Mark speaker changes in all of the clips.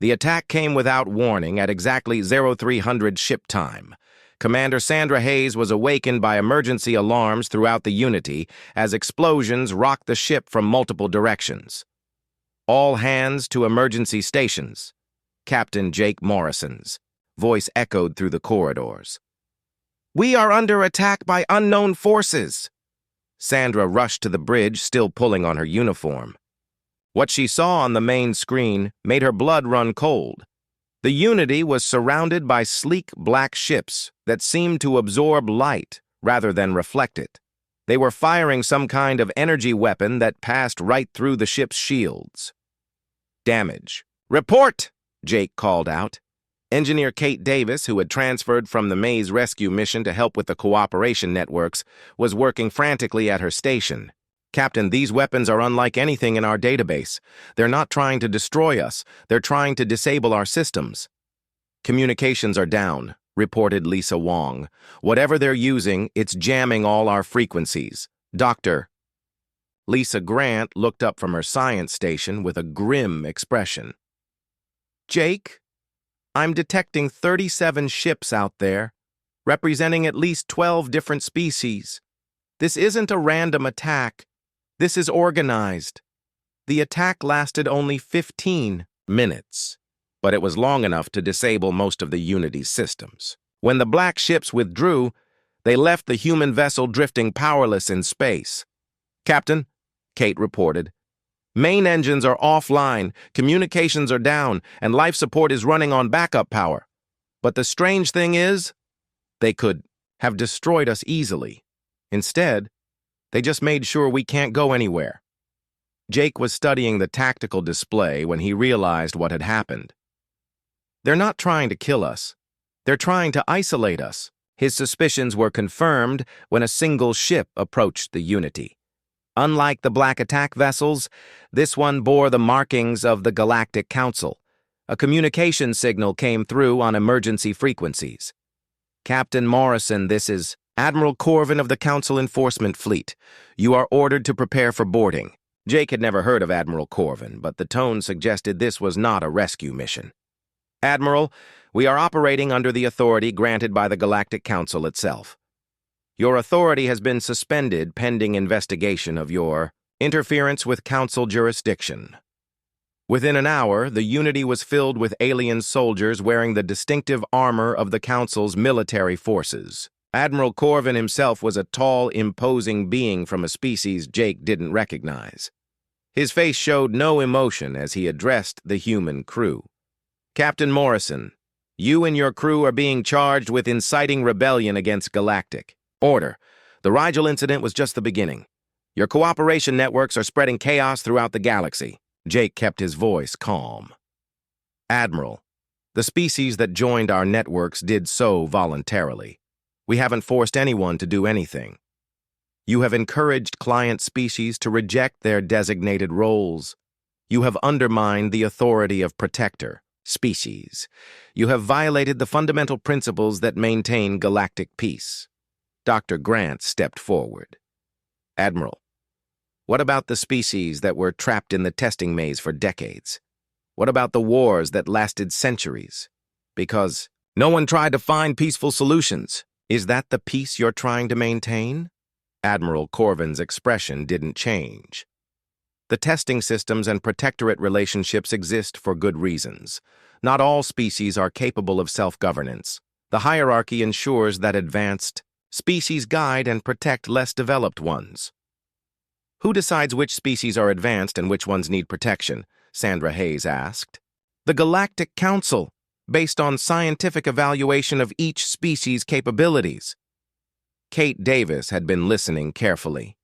Speaker 1: The attack came without warning at exactly 0300 ship time. Commander Sandra Hayes was awakened by emergency alarms throughout the Unity as explosions rocked the ship from multiple directions. "All hands to emergency stations," Captain Jake Morrison's voice echoed through the corridors. "We are under attack by unknown forces." Sandra rushed to the bridge, still pulling on her uniform. What she saw on the main screen made her blood run cold. The Unity was surrounded by sleek black ships that seemed to absorb light rather than reflect it. They were firing some kind of energy weapon that passed right through the ship's shields. "Damage. Report!" Jake called out. Engineer Kate Davis, who had transferred from the Maze rescue mission to help with the cooperation networks, was working frantically at her station. "Captain, these weapons are unlike anything in our database. They're not trying to destroy us. They're trying to disable our systems." "Communications are down," reported Lisa Wong. "Whatever they're using, it's jamming all our frequencies. Doctor." Lisa Grant looked up from her science station with a grim expression. "Jake, I'm detecting 37 ships out there, representing at least 12 different species. This isn't a random attack. This is organized. The attack lasted only 15 minutes, but it was long enough to disable most of the Unity's systems. When the black ships withdrew, they left the human vessel drifting powerless in space. "Captain," Kate reported, "main engines are offline, communications are down, and life support is running on backup power. But the strange thing is, they could have destroyed us easily. Instead, they just made sure we can't go anywhere." Jake was studying the tactical display when he realized what had happened. "They're not trying to kill us. They're trying to isolate us." His suspicions were confirmed when a single ship approached the Unity. Unlike the black attack vessels, this one bore the markings of the Galactic Council. A communication signal came through on emergency frequencies. "Captain Morrison, this is Admiral Corvin of the Council Enforcement Fleet. You are ordered to prepare for boarding." Jake had never heard of Admiral Corvin, but the tone suggested this was not a rescue mission. "Admiral, we are operating under the authority granted by the Galactic Council itself. Your authority has been suspended pending investigation of your interference with Council jurisdiction." Within an hour, the Unity was filled with alien soldiers wearing the distinctive armor of the Council's military forces. Admiral Corvin himself was a tall, imposing being from a species Jake didn't recognize. His face showed no emotion as he addressed the human crew. "Captain Morrison, you and your crew are being charged with inciting rebellion against Galactic. Order. The Rigel incident was just the beginning. Your cooperation networks are spreading chaos throughout the galaxy." Jake kept his voice calm. "Admiral, the species that joined our networks did so voluntarily. We haven't forced anyone to do anything. You have encouraged client species to reject their designated roles. You have undermined the authority of protector species. You have violated the fundamental principles that maintain galactic peace." Dr. Grant stepped forward. "Admiral, what about the species that were trapped in the testing maze for decades? What about the wars that lasted centuries? Because no one tried to find peaceful solutions. Is that the peace you're trying to maintain?" Admiral Corvin's expression didn't change. "The testing systems and protectorate relationships exist for good reasons. Not all species are capable of self-governance. The hierarchy ensures that advanced species guide and protect less developed ones." "Who decides which species are advanced and which ones need protection?" Sandra Hayes asked. "The Galactic Council, based on scientific evaluation of each species' capabilities." Kate Davis had been listening carefully.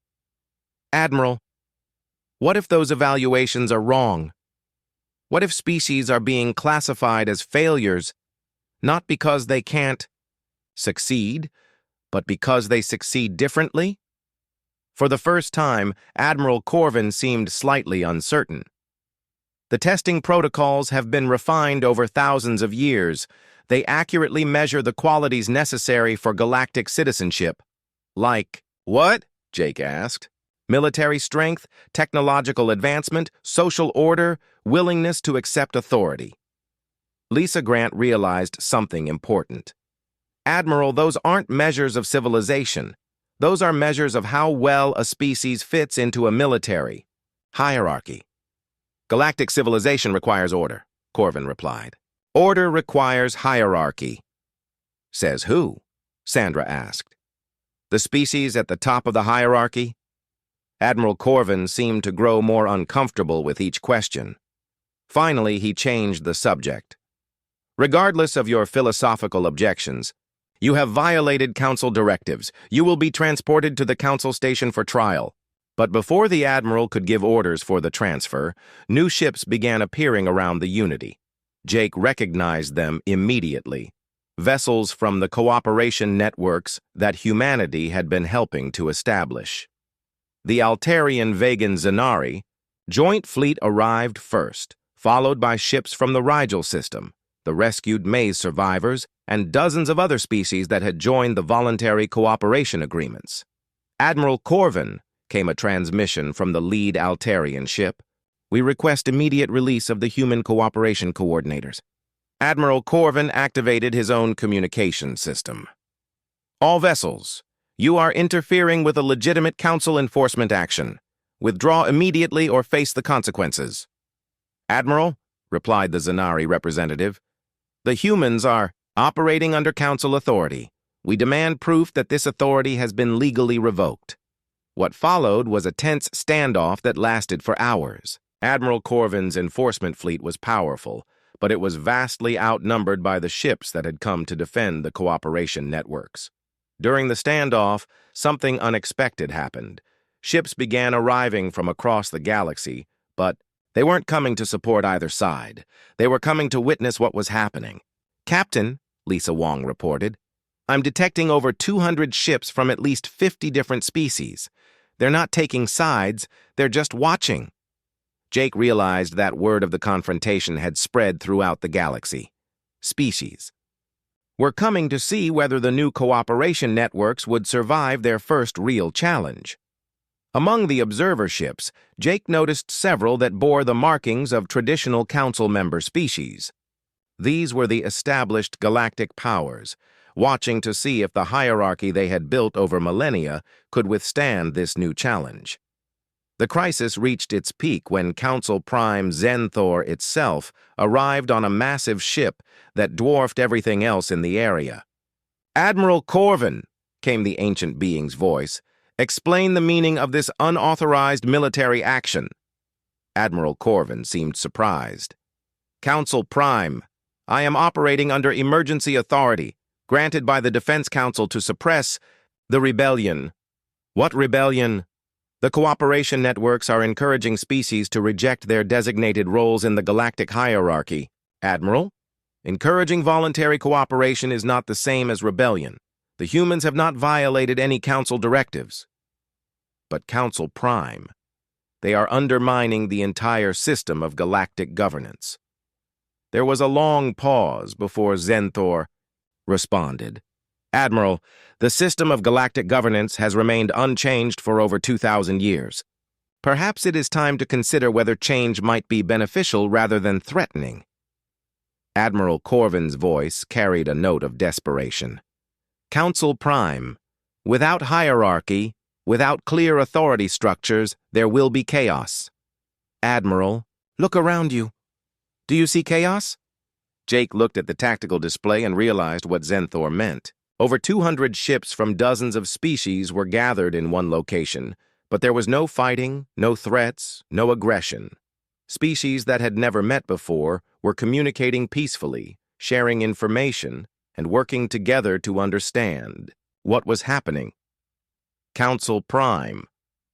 Speaker 1: "Admiral, what if those evaluations are wrong? What if species are being classified as failures, not because they can't succeed, but because they succeed differently?" For the first time, Admiral Corvin seemed slightly uncertain. "The testing protocols have been refined over thousands of years. They accurately measure the qualities necessary for galactic citizenship." "Like what?" Jake asked. "Military strength, technological advancement, social order, willingness to accept authority." Lisa Grant realized something important. Admiral, those aren't measures of civilization. Those are measures of how well a species fits into a military hierarchy. Galactic civilization requires order, Corvin replied. Order requires hierarchy. Says who? Sandra asked. The species at the top of the hierarchy? Admiral Corvin seemed to grow more uncomfortable with each question. Finally, he changed the subject. Regardless of your philosophical objections, you have violated Council directives. You will be transported to the Council station for trial. But before the Admiral could give orders for the transfer, new ships began appearing around the Unity. Jake recognized them immediately. Vessels from the cooperation networks that humanity had been helping to establish. The Altarian Vegan Zenari joint fleet arrived first, followed by ships from the Rigel system, the rescued maze survivors, and dozens of other species that had joined the voluntary cooperation agreements. Admiral Corvin came a transmission from the lead Altarian ship. We request immediate release of the human cooperation coordinators. Admiral Corvin activated his own communication system. All vessels, you are interfering with a legitimate Council enforcement action. Withdraw immediately or face the consequences. Admiral, replied the Zenari representative, the humans are operating under Council authority. We demand proof that this authority has been legally revoked. What followed was a tense standoff that lasted for hours. Admiral Corvin's enforcement fleet was powerful, but it was vastly outnumbered by the ships that had come to defend the cooperation networks. During the standoff, something unexpected happened. Ships began arriving from across the galaxy, but they weren't coming to support either side. They were coming to witness what was happening. Captain, Lisa Wong reported, I'm detecting over 200 ships from at least 50 different species. They're not taking sides, they're just watching. Jake realized that word of the confrontation had spread throughout the galaxy. Species. We're coming to see whether the new cooperation networks would survive their first real challenge. Among the observer ships, Jake noticed several that bore the markings of traditional Council member species. These were the established galactic powers, watching to see if the hierarchy they had built over millennia could withstand this new challenge. The crisis reached its peak when Council Prime Zenthor itself arrived on a massive ship that dwarfed everything else in the area. Admiral Corvin, came the ancient being's voice, explain the meaning of this unauthorized military action. Admiral Corvin seemed surprised. Council Prime, I am operating under emergency authority, granted by the Defense Council to suppress the rebellion. What rebellion? The cooperation networks are encouraging species to reject their designated roles in the galactic hierarchy. Admiral, encouraging voluntary cooperation is not the same as rebellion. The humans have not violated any Council directives. But Council Prime, they are undermining the entire system of galactic governance. There was a long pause before Zenthor responded. Admiral, the system of galactic governance has remained unchanged for over 2,000 years. Perhaps it is time to consider whether change might be beneficial rather than threatening. Admiral Corvin's voice carried a note of desperation. Council Prime, without hierarchy, without clear authority structures, there will be chaos. Admiral, look around you. Do you see chaos? Jake looked at the tactical display and realized what Zenthor meant. Over 200 ships from dozens of species were gathered in one location, but there was no fighting, no threats, no aggression. Species that had never met before were communicating peacefully, sharing information, and working together to understand what was happening. Council Prime,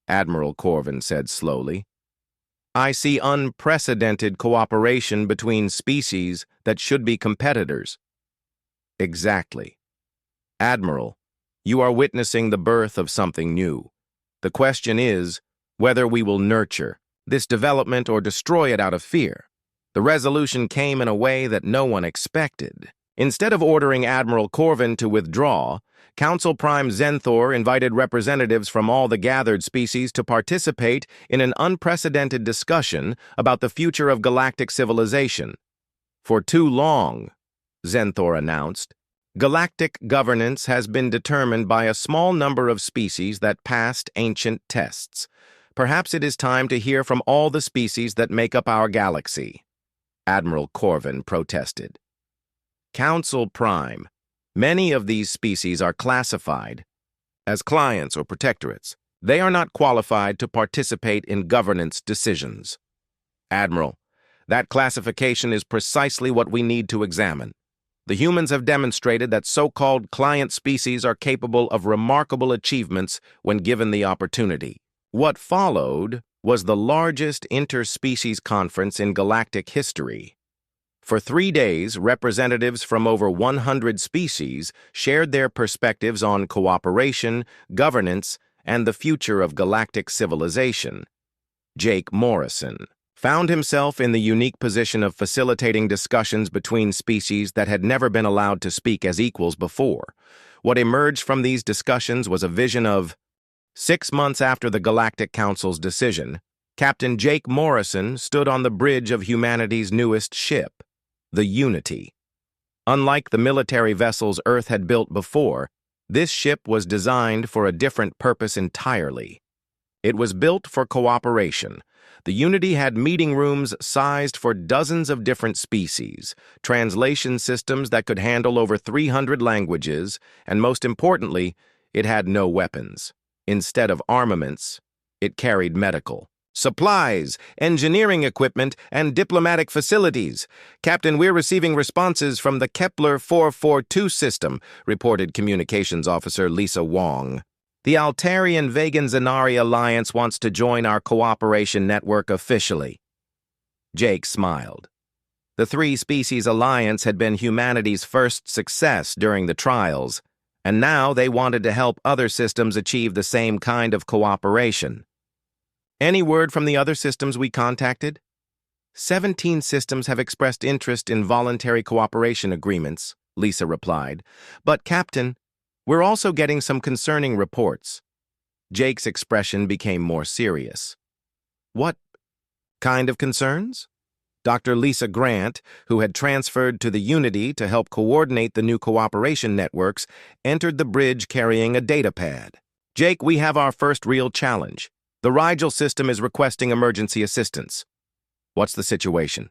Speaker 1: Admiral Corvin said slowly. I see unprecedented cooperation between species that should be competitors. Exactly. Admiral, you are witnessing the birth of something new. The question is whether we will nurture this development or destroy it out of fear. The resolution came in a way that no one expected. Instead of ordering Admiral Corvin to withdraw, Council Prime Zenthor invited representatives from all the gathered species to participate in an unprecedented discussion about the future of galactic civilization. For too long, Zenthor announced, galactic governance has been determined by a small number of species that passed ancient tests. Perhaps it is time to hear from all the species that make up our galaxy. Admiral Corvin protested. Council Prime. Many of these species are classified as clients or protectorates. They are not qualified to participate in governance decisions. Admiral, that classification is precisely what we need to examine. The humans have demonstrated that so-called client species are capable of remarkable achievements when given the opportunity. What followed was the largest interspecies conference in galactic history. For 3 days, representatives from over 100 species shared their perspectives on cooperation, governance, and the future of galactic civilization. Jake Morrison found himself in the unique position of facilitating discussions between species that had never been allowed to speak as equals before. What emerged from these discussions was a vision of 6 months after the Galactic Council's decision, Captain Jake Morrison stood on the bridge of humanity's newest ship, the Unity. Unlike the military vessels Earth had built before, this ship was designed for a different purpose entirely. It was built for cooperation. The Unity had meeting rooms sized for dozens of different species, translation systems that could handle over 300 languages, and most importantly, it had no weapons. Instead of armaments, it carried medical supplies, engineering equipment, and diplomatic facilities. Captain, we're receiving responses from the Kepler 442 system, reported Communications Officer Lisa Wong. The Altarian-Vegan Zenari Alliance wants to join our cooperation network officially. Jake smiled. The three-species alliance had been humanity's first success during the trials, and now they wanted to help other systems achieve the same kind of cooperation. Any word from the other systems we contacted? 17 systems have expressed interest in voluntary cooperation agreements, Lisa replied. But, Captain, we're also getting some concerning reports. Jake's expression became more serious. What kind of concerns? Dr. Lisa Grant, who had transferred to the Unity to help coordinate the new cooperation networks, entered the bridge carrying a datapad. Jake, we have our first real challenge. The Rigel system is requesting emergency assistance. What's the situation?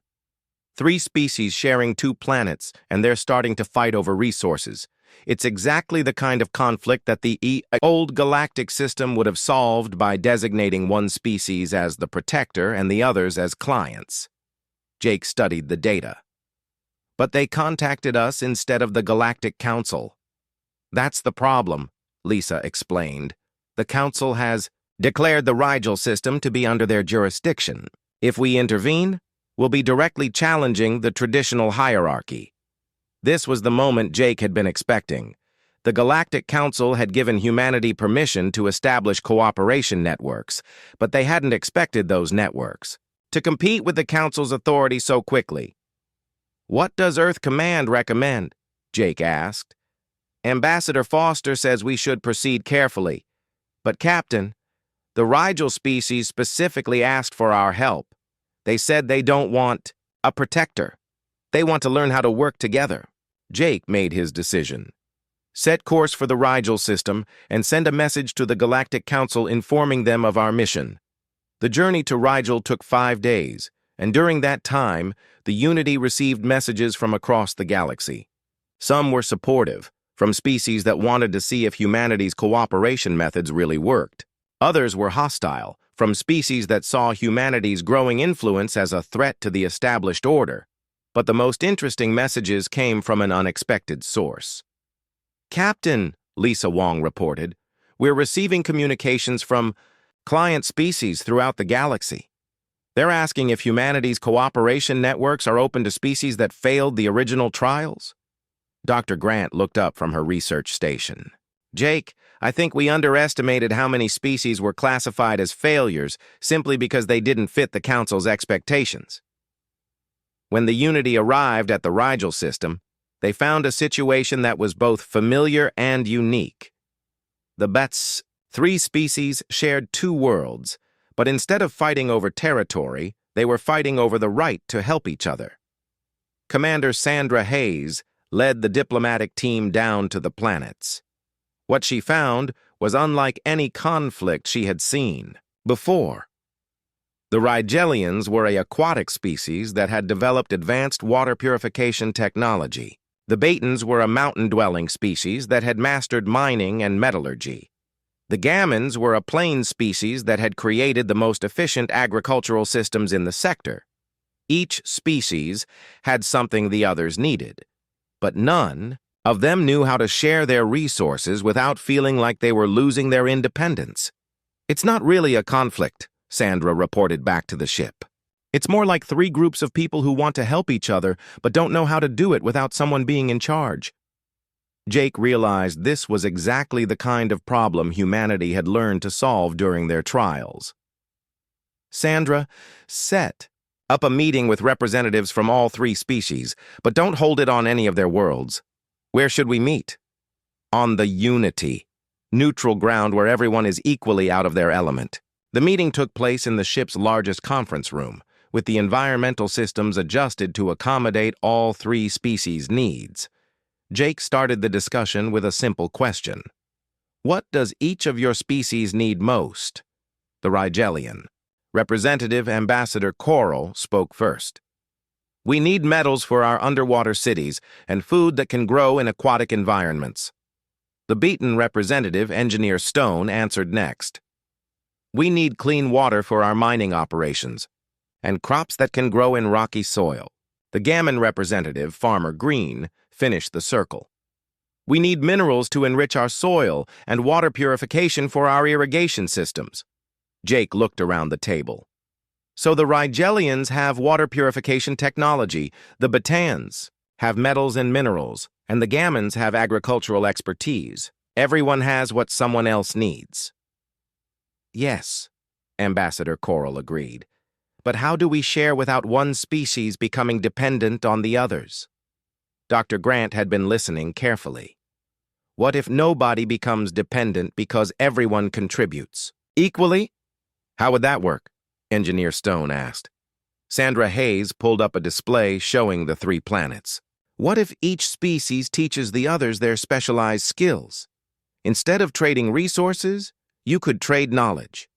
Speaker 1: 3 species sharing 2 planets, and they're starting to fight over resources. It's exactly the kind of conflict that the old galactic system would have solved by designating one species as the protector and the others as clients. Jake studied the data. But they contacted us instead of the Galactic Council. That's the problem, Lisa explained. The Council has declared the Rigel system to be under their jurisdiction. If we intervene, we'll be directly challenging the traditional hierarchy. This was the moment Jake had been expecting. The Galactic Council had given humanity permission to establish cooperation networks, but they hadn't expected those networks to compete with the Council's authority so quickly. What does Earth Command recommend? Jake asked. Ambassador Foster says we should proceed carefully. But, Captain, the Rigel species specifically asked for our help. They said they don't want a protector. They want to learn how to work together. Jake made his decision. Set course for the Rigel system and send a message to the Galactic Council informing them of our mission. The journey to Rigel took 5 days, and during that time, the Unity received messages from across the galaxy. Some were supportive, from species that wanted to see if humanity's cooperation methods really worked. Others were hostile, from species that saw humanity's growing influence as a threat to the established order. But the most interesting messages came from an unexpected source. Captain, Lisa Wong reported, we're receiving communications from client species throughout the galaxy. They're asking if humanity's cooperation networks are open to species that failed the original trials. Dr. Grant looked up from her research station. Jake, I think we underestimated how many species were classified as failures simply because they didn't fit the Council's expectations. When the Unity arrived at the Rigel system, they found a situation that was both familiar and unique. The Bats, 3 species, shared 2 worlds, but instead of fighting over territory, they were fighting over the right to help each other. Commander Sandra Hayes led the diplomatic team down to the planets. What she found was unlike any conflict she had seen before. The Rigelians were an aquatic species that had developed advanced water purification technology. The Batans were a mountain-dwelling species that had mastered mining and metallurgy. The Gammons were a plain species that had created the most efficient agricultural systems in the sector. Each species had something the others needed, but none of them knew how to share their resources without feeling like they were losing their independence. "It's not really a conflict," Sandra reported back to the ship. "It's more like three groups of people who want to help each other but don't know how to do it without someone being in charge." Jake realized this was exactly the kind of problem humanity had learned to solve during their trials. "Sandra, set up a meeting with representatives from all three species, but don't hold it on any of their worlds. Where should we meet?" "On the Unity, neutral ground where everyone is equally out of their element." The meeting took place in the ship's largest conference room, with the environmental systems adjusted to accommodate all three species' needs. Jake started the discussion with a simple question. "What does each of your species need most?" The Rigelian, Representative Ambassador Coral, spoke first. "We need metals for our underwater cities and food that can grow in aquatic environments." The Beaten Representative, Engineer Stone, answered next. "We need clean water for our mining operations and crops that can grow in rocky soil." The Gammon Representative, Farmer Green, finished the circle. "We need minerals to enrich our soil and water purification for our irrigation systems." Jake looked around the table. "So the Rigelians have water purification technology, the Batans have metals and minerals, and the Gammons have agricultural expertise. Everyone has what someone else needs." "Yes," Ambassador Coral agreed. "But how do we share without one species becoming dependent on the others?" Dr. Grant had been listening carefully. "What if nobody becomes dependent because everyone contributes equally?" "How would that work?" Engineer Stone asked. Sandra Hayes pulled up a display showing the three planets. "What if each species teaches the others their specialized skills? Instead of trading resources, you could trade knowledge."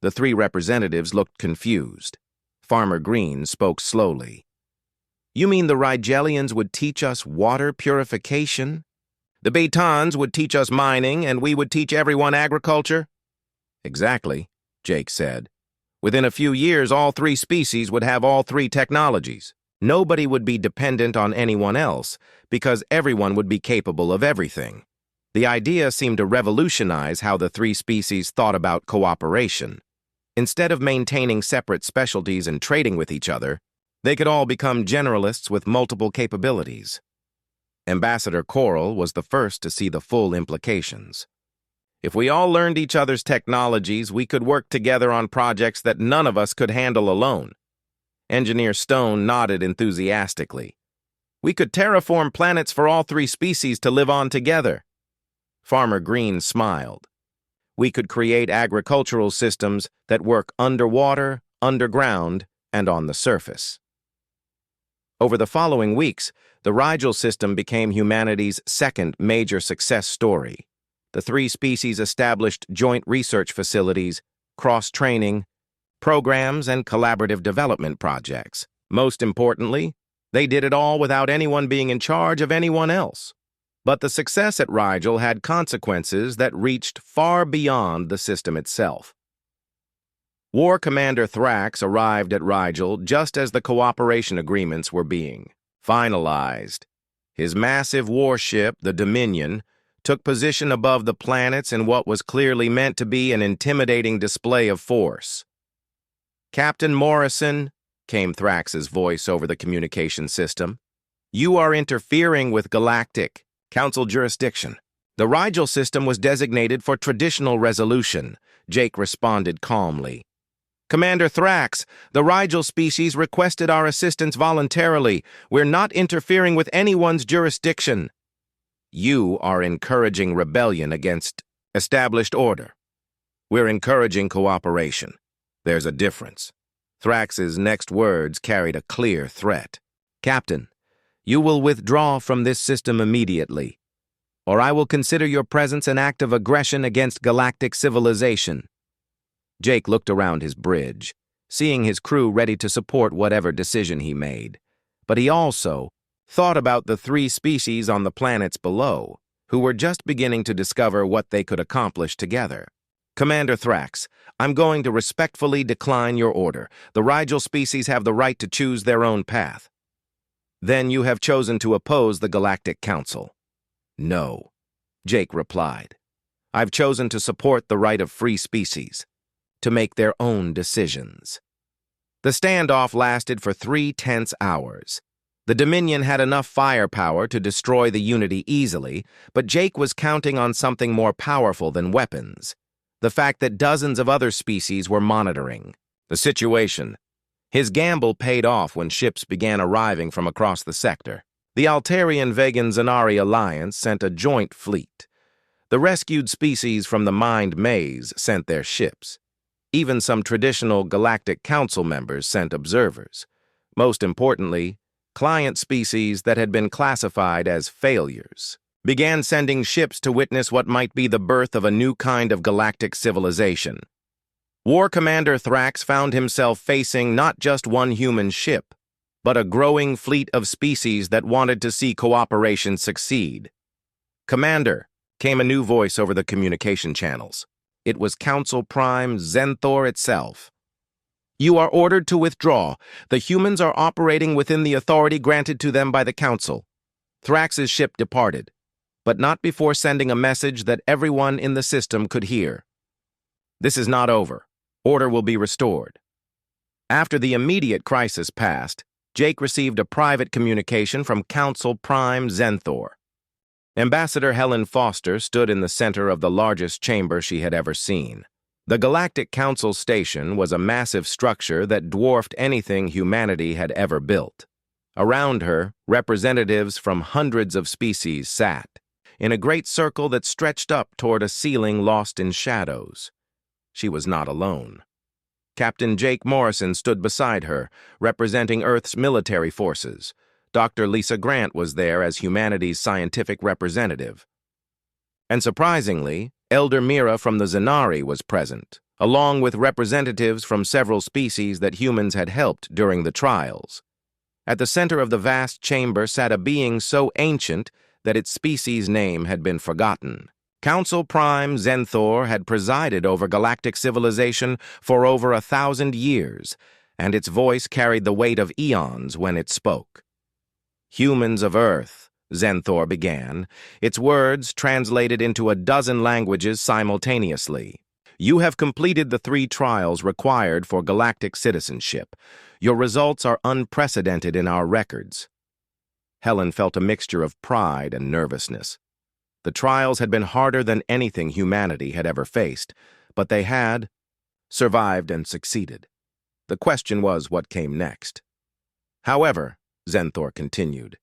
Speaker 1: The three representatives looked confused. Farmer Green spoke slowly. "You mean the Rigelians would teach us water purification? The Batans would teach us mining, and we would teach everyone agriculture?" "Exactly," Jake said. "Within a few years, all three species would have all three technologies. Nobody would be dependent on anyone else, because everyone would be capable of everything." The idea seemed to revolutionize how the three species thought about cooperation. Instead of maintaining separate specialties and trading with each other, they could all become generalists with multiple capabilities. Ambassador Coral was the first to see the full implications. "If we all learned each other's technologies, we could work together on projects that none of us could handle alone." Engineer Stone nodded enthusiastically. "We could terraform planets for all three species to live on together." Farmer Green smiled. "We could create agricultural systems that work underwater, underground, and on the surface." Over the following weeks, the Rigel system became humanity's second major success story. The three species established joint research facilities, cross-training, programs, and collaborative development projects. Most importantly, they did it all without anyone being in charge of anyone else. But the success at Rigel had consequences that reached far beyond the system itself. War Commander Thrax arrived at Rigel just as the cooperation agreements were being finalized. His massive warship, the Dominion, took position above the planets in what was clearly meant to be an intimidating display of force. "Captain Morrison," came Thrax's voice over the communication system, "you are interfering with Galactic Council jurisdiction." "The Rigel system was designated for traditional resolution," Jake responded calmly. "Commander Thrax, the Rigel species requested our assistance voluntarily. We're not interfering with anyone's jurisdiction." "You are encouraging rebellion against established order. We're encouraging cooperation. There's a difference." Thrax's next words carried a clear threat. Captain, you will withdraw from this system immediately, or I will consider your presence an act of aggression against galactic civilization. Jake looked around his bridge, seeing his crew ready to support whatever decision he made. But he also thought about the 3 species on the planets below, who were just beginning to discover what they could accomplish together. Commander Thrax, I'm going to respectfully decline your order. The Rigel species have the right to choose their own path. Then you have chosen to oppose the Galactic Council. No, Jake replied. I've chosen to support the right of free species to make their own decisions. The standoff lasted for 3 tense hours. The Dominion had enough firepower to destroy the Unity easily, but Jake was counting on something more powerful than weapons. The fact that dozens of other species were monitoring the situation. His gamble paid off when ships began arriving from across the sector. The Altarian-Vegan-Zanari Alliance sent a joint fleet. The rescued species from the mined maze sent their ships. Even some traditional Galactic Council members sent observers. Most importantly, client species that had been classified as failures began sending ships to witness what might be the birth of a new kind of galactic civilization. War Commander Thrax found himself facing not just one human ship, but a growing fleet of species that wanted to see cooperation succeed. Commander, came a new voice over the communication channels. It was Council Prime Zenthor itself. You are ordered to withdraw. The humans are operating within the authority granted to them by the Council. Thrax's ship departed, but not before sending a message that everyone in the system could hear. This is not over. Order will be restored. After the immediate crisis passed, Jake received a private communication from Council Prime Zenthor. Ambassador Helen Foster stood in the center of the largest chamber she had ever seen. The Galactic Council Station was a massive structure that dwarfed anything humanity had ever built. Around her, representatives from hundreds of species sat, in a great circle that stretched up toward a ceiling lost in shadows. She was not alone. Captain Jake Morrison stood beside her, representing Earth's military forces. Dr. Lisa Grant was there as humanity's scientific representative. And surprisingly, Elder Mira from the Zanari was present, along with representatives from several species that humans had helped during the trials. At the center of the vast chamber sat a being so ancient that its species name had been forgotten. Council Prime Zenthor had presided over galactic civilization for over 1,000 years, and its voice carried the weight of eons when it spoke. Humans of Earth, Zenthor began, its words translated into a dozen languages simultaneously. You have completed the 3 trials required for galactic citizenship. Your results are unprecedented in our records. Helen felt a mixture of pride and nervousness. The trials had been harder than anything humanity had ever faced, but they had survived and succeeded. The question was what came next. However, Zenthor continued,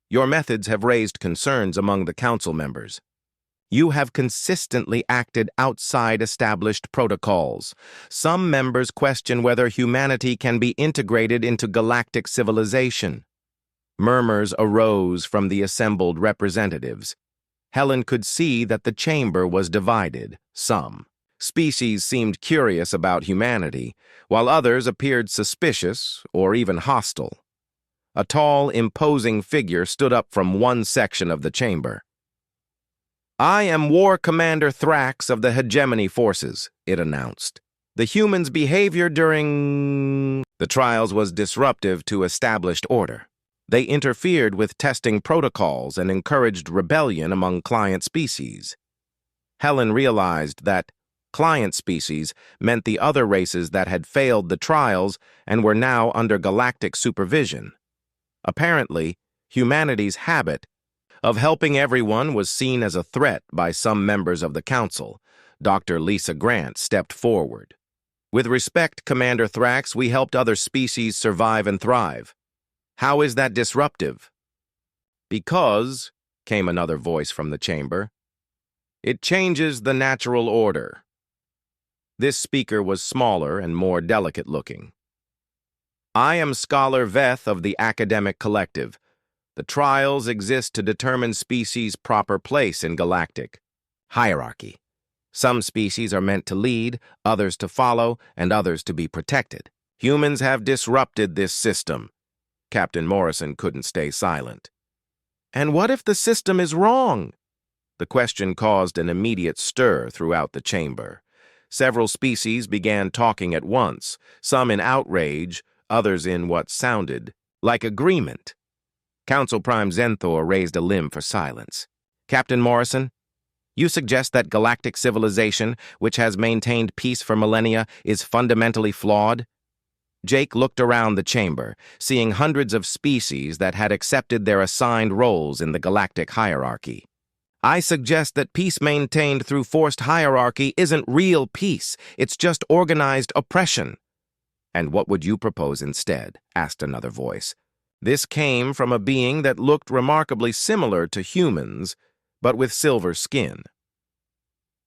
Speaker 1: your methods have raised concerns among the council members. You have consistently acted outside established protocols. Some members question whether humanity can be integrated into galactic civilization. Murmurs arose from the assembled representatives. Helen could see that the chamber was divided. Some species seemed curious about humanity, while others appeared suspicious or even hostile. A tall, imposing figure stood up from one section of the chamber. I am War Commander Thrax of the Hegemony Forces, it announced. The humans' behavior during the trials was disruptive to established order. They interfered with testing protocols and encouraged rebellion among client species. Helen realized that client species meant the other races that had failed the trials and were now under galactic supervision. Apparently, humanity's habit of helping everyone was seen as a threat by some members of the council. Dr. Lisa Grant stepped forward. With respect, Commander Thrax, we helped other species survive and thrive. How is that disruptive? Because, came another voice from the chamber, it changes the natural order. This speaker was smaller and more delicate-looking. I am Scholar Veth of the Academic Collective. The trials exist to determine species' proper place in galactic hierarchy. Some species are meant to lead, others to follow, and others to be protected. Humans have disrupted this system. Captain Morrison couldn't stay silent. And what if the system is wrong? The question caused an immediate stir throughout the chamber. Several species began talking at once, some in outrage, others in what sounded like agreement. Council Prime Zenthor raised a limb for silence. Captain Morrison, you suggest that galactic civilization, which has maintained peace for millennia, is fundamentally flawed? Jake looked around the chamber, seeing hundreds of species that had accepted their assigned roles in the galactic hierarchy. I suggest that peace maintained through forced hierarchy isn't real peace, it's just organized oppression. And what would you propose instead? Asked another voice. This came from a being that looked remarkably similar to humans, but with silver skin.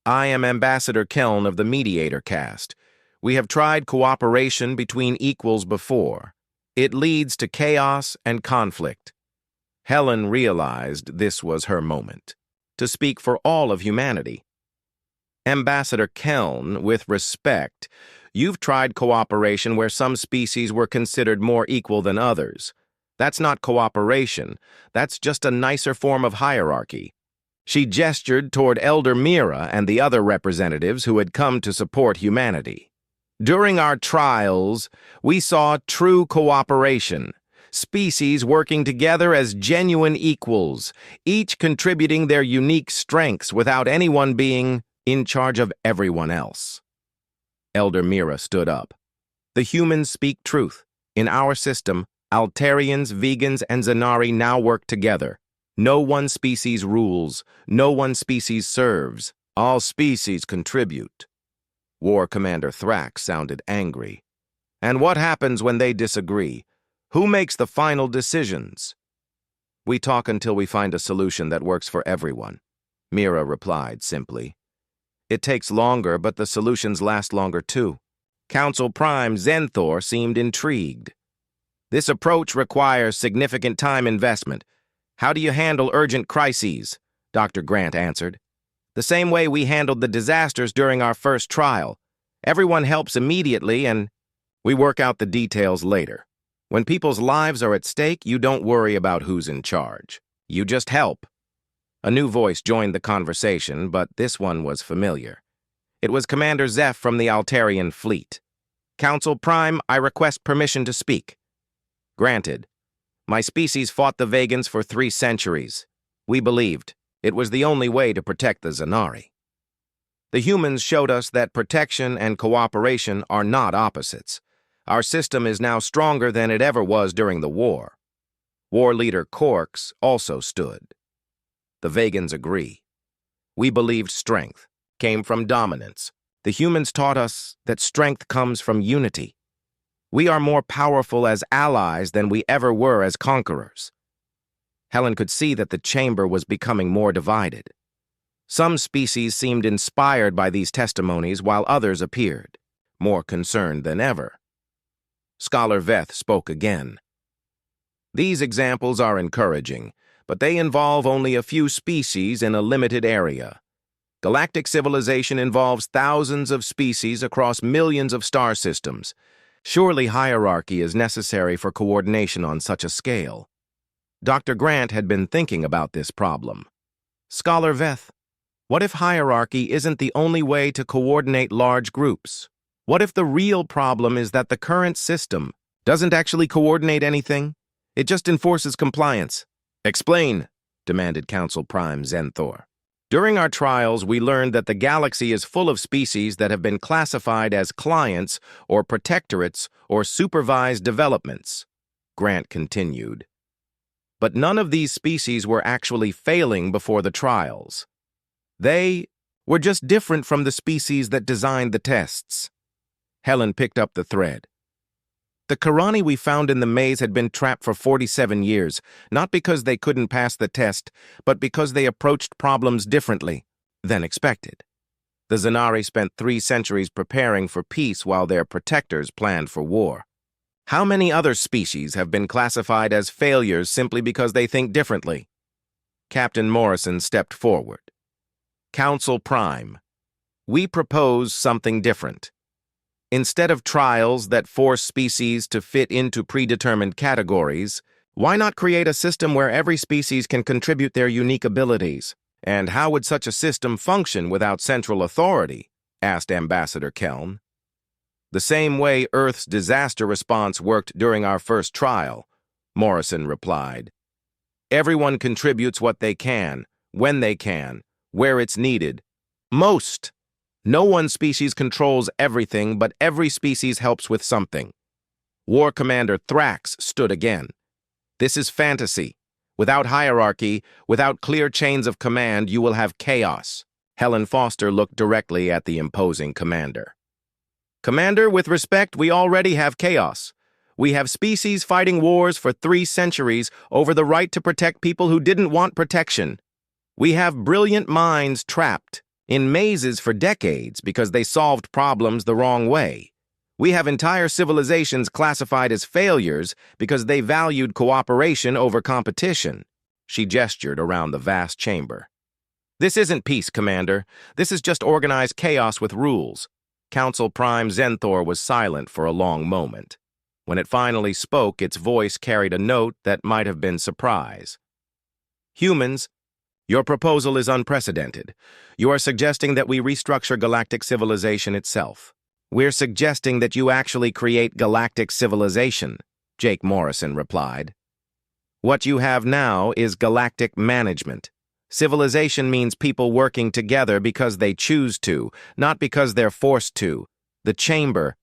Speaker 1: I am Ambassador Keln of the Mediator caste. We have tried cooperation between equals before. It leads to chaos and conflict. Helen realized this was her moment, to speak for all of humanity. Ambassador Keln, with respect, you've tried cooperation where some species were considered more equal than others. That's not cooperation, that's just a nicer form of hierarchy. She gestured toward Elder Mira and the other representatives who had come to support humanity. During our trials, we saw true cooperation, species working together as genuine equals, each contributing their unique strengths without anyone being in charge of everyone else. Elder Mira stood up. The humans speak truth. In our system, Altarians, Vegans, and Zanari now work together. No one species rules, no one species serves. All species contribute. War Commander Thrax sounded angry. And what happens when they disagree? Who makes the final decisions? We talk until we find a solution that works for everyone, Mira replied simply. It takes longer, but the solutions last longer too. Council Prime Zenthor seemed intrigued. This approach requires significant time investment. How do you handle urgent crises? Dr. Grant answered. The same way we handled the disasters during our first trial. Everyone helps immediately and we work out the details later. When people's lives are at stake, you don't worry about who's in charge. You just help. A new voice joined the conversation, but this one was familiar. It was Commander Zeph from the Altarian fleet. Council Prime, I request permission to speak. Granted. My species fought the Vegans for 3 centuries. We believed it was the only way to protect the Zanari. The humans showed us that protection and cooperation are not opposites. Our system is now stronger than it ever was during the war. War leader Corks also stood. The Vegans agree. We believed strength came from dominance. The humans taught us that strength comes from unity. We are more powerful as allies than we ever were as conquerors. Helen could see that the chamber was becoming more divided. Some species seemed inspired by these testimonies while others appeared, more concerned than ever. Scholar Veth spoke again. These examples are encouraging, but they involve only a few species in a limited area. Galactic civilization involves thousands of species across millions of star systems. Surely hierarchy is necessary for coordination on such a scale. Dr. Grant had been thinking about this problem. Scholar Veth, what if hierarchy isn't the only way to coordinate large groups? What if the real problem is that the current system doesn't actually coordinate anything? It just enforces compliance. Explain, demanded Council Prime Zenthor. During our trials, we learned that the galaxy is full of species that have been classified as clients or protectorates or supervised developments, Grant continued. But none of these species were actually failing before the trials. They were just different from the species that designed the tests. Helen picked up the thread. The Karani we found in the maze had been trapped for 47 years, not because they couldn't pass the test, but because they approached problems differently than expected. The Zanari spent 3 centuries preparing for peace while their protectors planned for war. How many other species have been classified as failures simply because they think differently? Captain Morrison stepped forward. Council Prime, we propose something different. Instead of trials that force species to fit into predetermined categories, why not create a system where every species can contribute their unique abilities? And how would such a system function without central authority? Asked Ambassador Keln. The same way Earth's disaster response worked during our first trial, Morrison replied. Everyone contributes what they can, when they can, where it's needed. Most. No one species controls everything, but every species helps with something. War Commander Thrax stood again. This is fantasy. Without hierarchy, without clear chains of command, you will have chaos. Helen Foster looked directly at the imposing commander. Commander, with respect, we already have chaos. We have species fighting wars for 3 centuries over the right to protect people who didn't want protection. We have brilliant minds trapped in mazes for decades because they solved problems the wrong way. We have entire civilizations classified as failures because they valued cooperation over competition. She gestured around the vast chamber. This isn't peace, Commander. This is just organized chaos with rules. Council Prime Zenthor was silent for a long moment. When it finally spoke, its voice carried a note that might have been surprise. Humans, your proposal is unprecedented. You are suggesting that we restructure galactic civilization itself. We're suggesting that you actually create galactic civilization, Jake Morrison replied. What you have now is galactic management. Civilization means people working together because they choose to, not because they're forced to. The chamber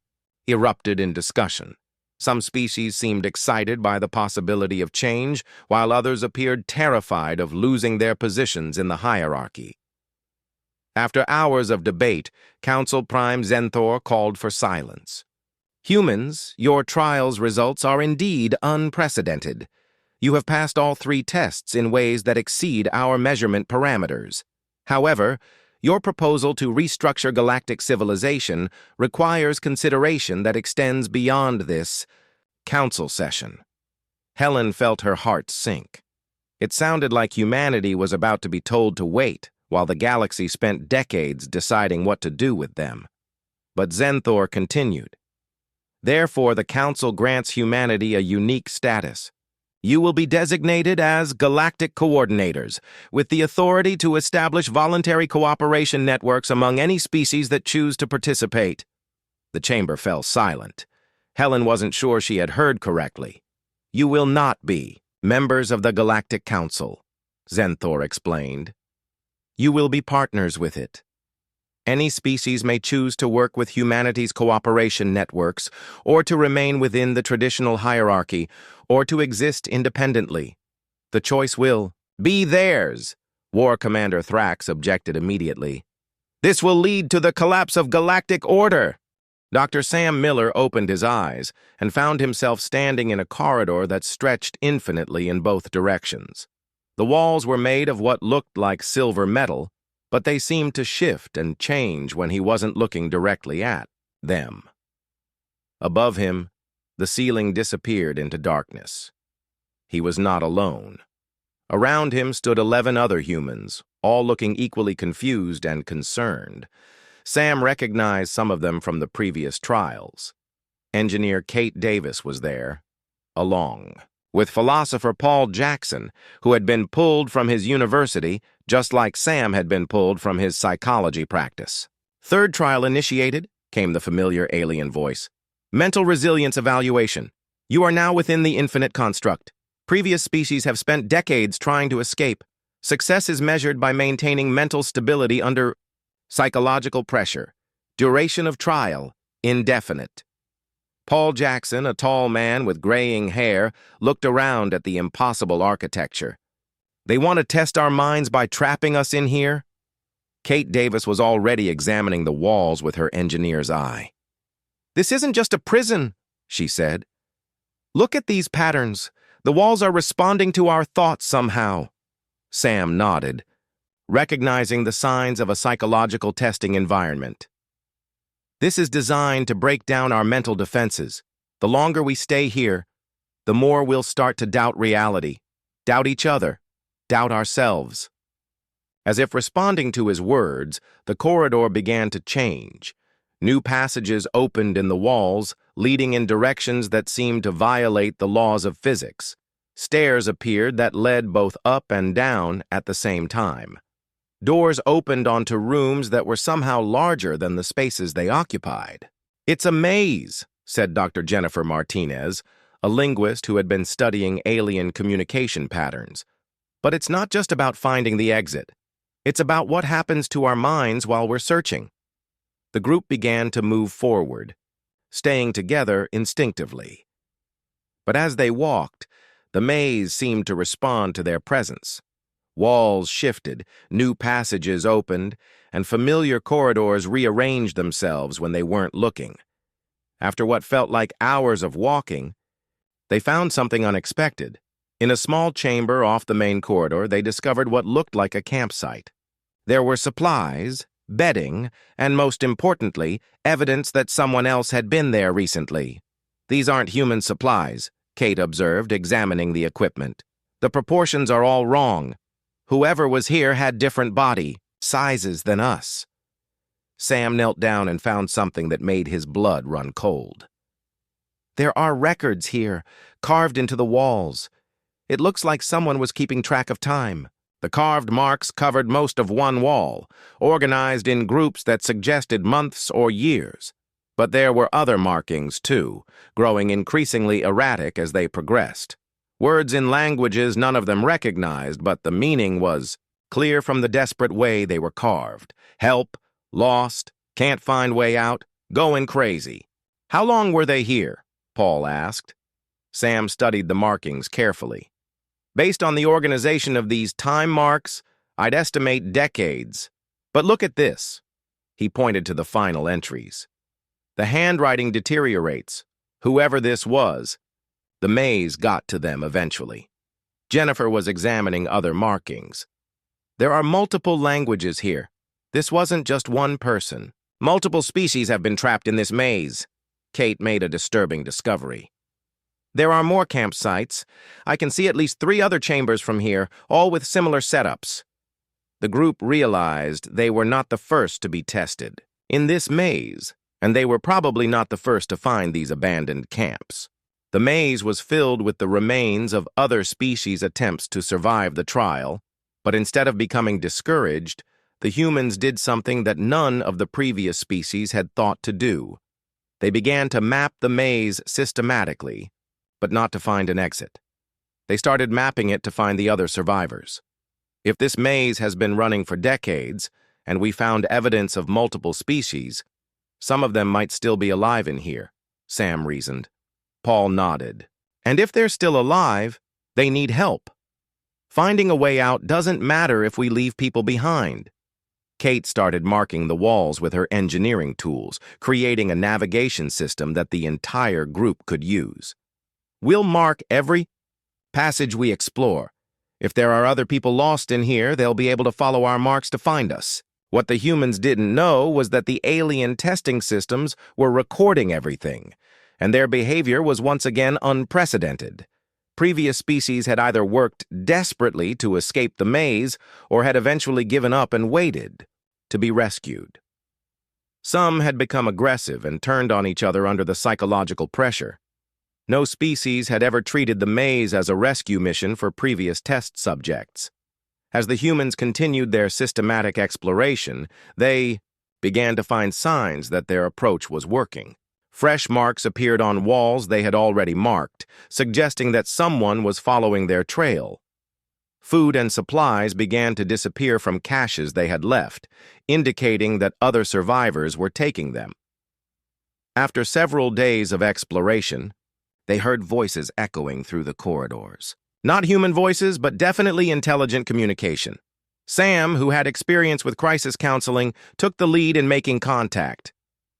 Speaker 1: erupted in discussion. Some species seemed excited by the possibility of change, while others appeared terrified of losing their positions in the hierarchy. After hours of debate, Council Prime Zenthor called for silence. Humans, your trial's results are indeed unprecedented. You have passed all 3 tests in ways that exceed our measurement parameters. However, your proposal to restructure galactic civilization requires consideration that extends beyond this council session. Helen felt her heart sink. It sounded like humanity was about to be told to wait, while the galaxy spent decades deciding what to do with them. But Zenthor continued. Therefore, the Council grants humanity a unique status. You will be designated as Galactic Coordinators, with the authority to establish voluntary cooperation networks among any species that choose to participate. The chamber fell silent. Helen wasn't sure she had heard correctly. You will not be members of the Galactic Council, Zenthor explained. You will be partners with it. Any species may choose to work with humanity's cooperation networks, or to remain within the traditional hierarchy, or to exist independently. The choice will be theirs, War Commander Thrax objected immediately. This will lead to the collapse of galactic order. Dr. Sam Miller opened his eyes and found himself standing in a corridor that stretched infinitely in both directions. The walls were made of what looked like silver metal, but they seemed to shift and change when he wasn't looking directly at them. Above him, the ceiling disappeared into darkness. He was not alone. Around him stood 11 other humans, all looking equally confused and concerned. Sam recognized some of them from the previous trials. Engineer Kate Davis was there, along with philosopher Paul Jackson, who had been pulled from his university, just like Sam had been pulled from his psychology practice. Third trial initiated, came the familiar alien voice. Mental resilience evaluation. You are now within the infinite construct. Previous species have spent decades trying to escape. Success is measured by maintaining mental stability under psychological pressure. Duration of trial, indefinite. Paul Jackson, a tall man with graying hair, looked around at the impossible architecture. They want to test our minds by trapping us in here? Kate Davis was already examining the walls with her engineer's eye. This isn't just a prison, she said. Look at these patterns. The walls are responding to our thoughts somehow. Sam nodded, recognizing the signs of a psychological testing environment. This is designed to break down our mental defenses. The longer we stay here, the more we'll start to doubt reality, doubt each other, doubt ourselves." As if responding to his words, the corridor began to change. New passages opened in the walls, leading in directions that seemed to violate the laws of physics. Stairs appeared that led both up and down at the same time. Doors opened onto rooms that were somehow larger than the spaces they occupied. "It's a maze," said Dr. Jennifer Martinez, a linguist who had been studying alien communication patterns. "But it's not just about finding the exit. It's about what happens to our minds while we're searching." The group began to move forward, staying together instinctively. But as they walked, the maze seemed to respond to their presence. Walls shifted, new passages opened, and familiar corridors rearranged themselves when they weren't looking. After what felt like hours of walking, they found something unexpected. In a small chamber off the main corridor, they discovered what looked like a campsite. There were supplies, bedding, and most importantly, evidence that someone else had been there recently. "These aren't human supplies," Kate observed, examining the equipment. "The proportions are all wrong. Whoever was here had different body sizes than us." Sam knelt down and found something that made his blood run cold. "There are records here, carved into the walls. It looks like someone was keeping track of time." The carved marks covered most of one wall, organized in groups that suggested months or years. But there were other markings, too, growing increasingly erratic as they progressed. Words in languages none of them recognized, but the meaning was clear from the desperate way they were carved. Help, lost, can't find way out, going crazy. "How long were they here?" Paul asked. Sam studied the markings carefully. "Based on the organization of these time marks, I'd estimate decades. But look at this." He pointed to the final entries. "The handwriting deteriorates. Whoever this was, the maze got to them eventually." Jennifer was examining other markings. "There are multiple languages here. This wasn't just one person. Multiple species have been trapped in this maze." Kate made a disturbing discovery. "There are more campsites. I can see at least 3 other chambers from here, all with similar setups." The group realized they were not the first to be tested in this maze, and they were probably not the first to find these abandoned camps. The maze was filled with the remains of other species' attempts to survive the trial, but instead of becoming discouraged, the humans did something that none of the previous species had thought to do. They began to map the maze systematically, but not to find an exit. They started mapping it to find the other survivors. If this maze has been running for decades, and we found evidence of multiple species, some of them might still be alive in here, Sam reasoned. Paul nodded. "And if they're still alive, they need help. Finding a way out doesn't matter if we leave people behind." Kate started marking the walls with her engineering tools, creating a navigation system that the entire group could use. "We'll mark every passage we explore. If there are other people lost in here, they'll be able to follow our marks to find us." What the humans didn't know was that the alien testing systems were recording everything, and their behavior was once again unprecedented. Previous species had either worked desperately to escape the maze or had eventually given up and waited to be rescued. Some had become aggressive and turned on each other under the psychological pressure. No species had ever treated the maze as a rescue mission for previous test subjects. As the humans continued their systematic exploration, they began to find signs that their approach was working. Fresh marks appeared on walls they had already marked, suggesting that someone was following their trail. Food and supplies began to disappear from caches they had left, indicating that other survivors were taking them. After several days of exploration, they heard voices echoing through the corridors. Not human voices, but definitely intelligent communication. Sam, who had experience with crisis counseling, took the lead in making contact.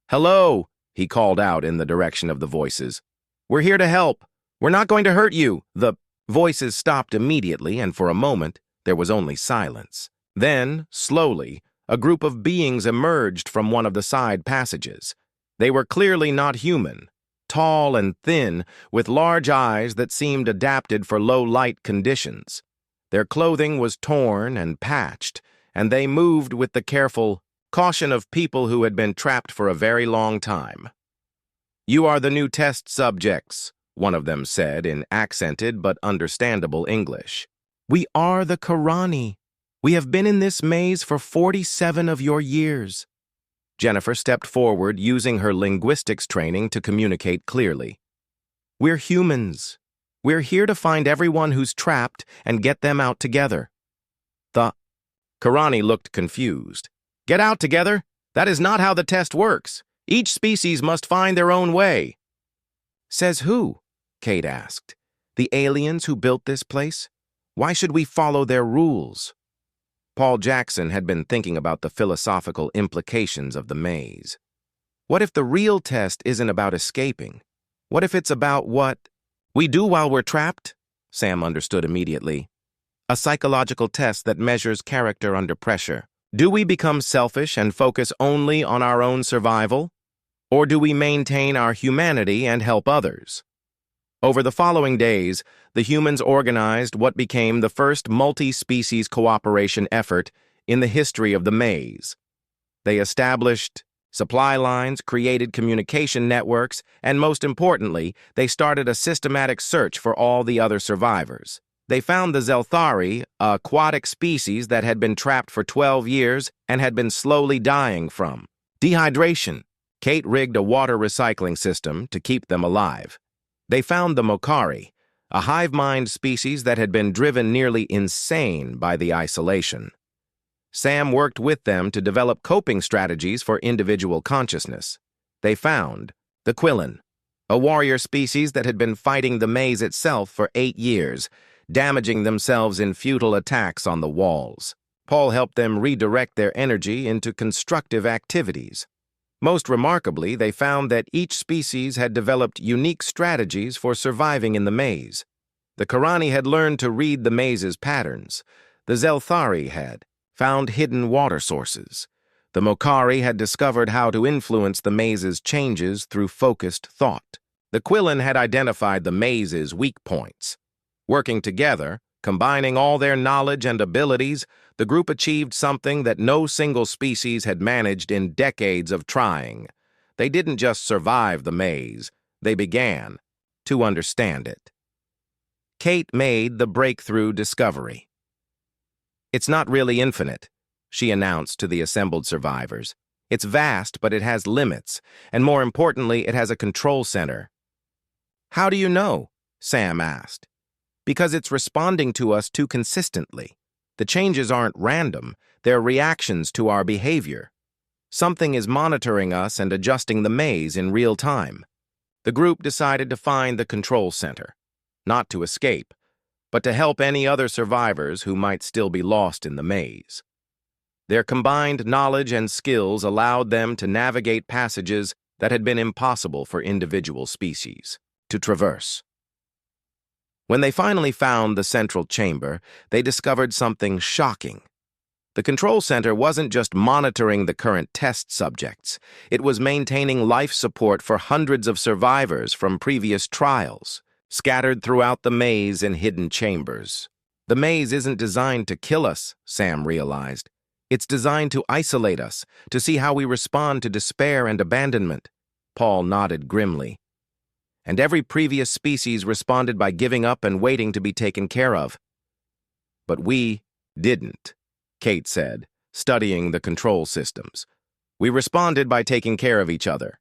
Speaker 1: "Hello," he called out in the direction of the voices. "We're here to help. We're not going to hurt you." The voices stopped immediately, and for a moment, there was only silence. Then, slowly, a group of beings emerged from one of the side passages. They were clearly not human. tall and thin, with large eyes that seemed adapted for low-light conditions. Their clothing was torn and patched, and they moved with the careful caution of people who had been trapped for a very long time. "You are the new test subjects," one of them said in accented but understandable English. "We are the Karani. We have been in this maze for 47 of your years." Jennifer stepped forward, using her linguistics training to communicate clearly. "We're humans. We're here to find everyone who's trapped and get them out together." The Karani looked confused. "Get out together? That is not how the test works. Each species must find their own way." "Says who?" Kate asked. "The aliens who built this place? Why should we follow their rules?" Paul Jackson had been thinking about the philosophical implications of the maze. What if the real test isn't about escaping? What if it's about what we do while we're trapped? Sam understood immediately. A psychological test that measures character under pressure. Do we become selfish and focus only on our own survival? Or do we maintain our humanity and help others? Over the following days, the humans organized what became the first multi-species cooperation effort in the history of the maze. They established supply lines, created communication networks, and most importantly, they started a systematic search for all the other survivors. They found the Zelthari, a aquatic species that had been trapped for 12 years and had been slowly dying from dehydration. Kate rigged a water recycling system to keep them alive. They found the Mokari, a hive-mind species that had been driven nearly insane by the isolation. Sam worked with them to develop coping strategies for individual consciousness. They found the Quillen, a warrior species that had been fighting the maze itself for 8 years, damaging themselves in futile attacks on the walls. Paul helped them redirect their energy into constructive activities. Most remarkably, they found that each species had developed unique strategies for surviving in the maze. The Karani had learned to read the maze's patterns. The Zelthari had found hidden water sources. The Mokari had discovered how to influence the maze's changes through focused thought. The Quillen had identified the maze's weak points. Working together, combining all their knowledge and abilities, the group achieved something that no single species had managed in decades of trying. They didn't just survive the maze, they began to understand it. Kate made the breakthrough discovery. "It's not really infinite," she announced to the assembled survivors. "It's vast, but it has limits, and more importantly, it has a control center." "How do you know?" Sam asked. "Because it's responding to us too consistently. The changes aren't random, they're reactions to our behavior. Something is monitoring us and adjusting the maze in real time." The group decided to find the control center, not to escape, but to help any other survivors who might still be lost in the maze. Their combined knowledge and skills allowed them to navigate passages that had been impossible for individual species to traverse. When they finally found the central chamber, they discovered something shocking. The control center wasn't just monitoring the current test subjects. It was maintaining life support for hundreds of survivors from previous trials, scattered throughout the maze in hidden chambers. The maze isn't designed to kill us, Sam realized. It's designed to isolate us, to see how we respond to despair and abandonment. Paul nodded grimly. And every previous species responded by giving up and waiting to be taken care of. But we didn't, Kate said, studying the control systems. We responded by taking care of each other.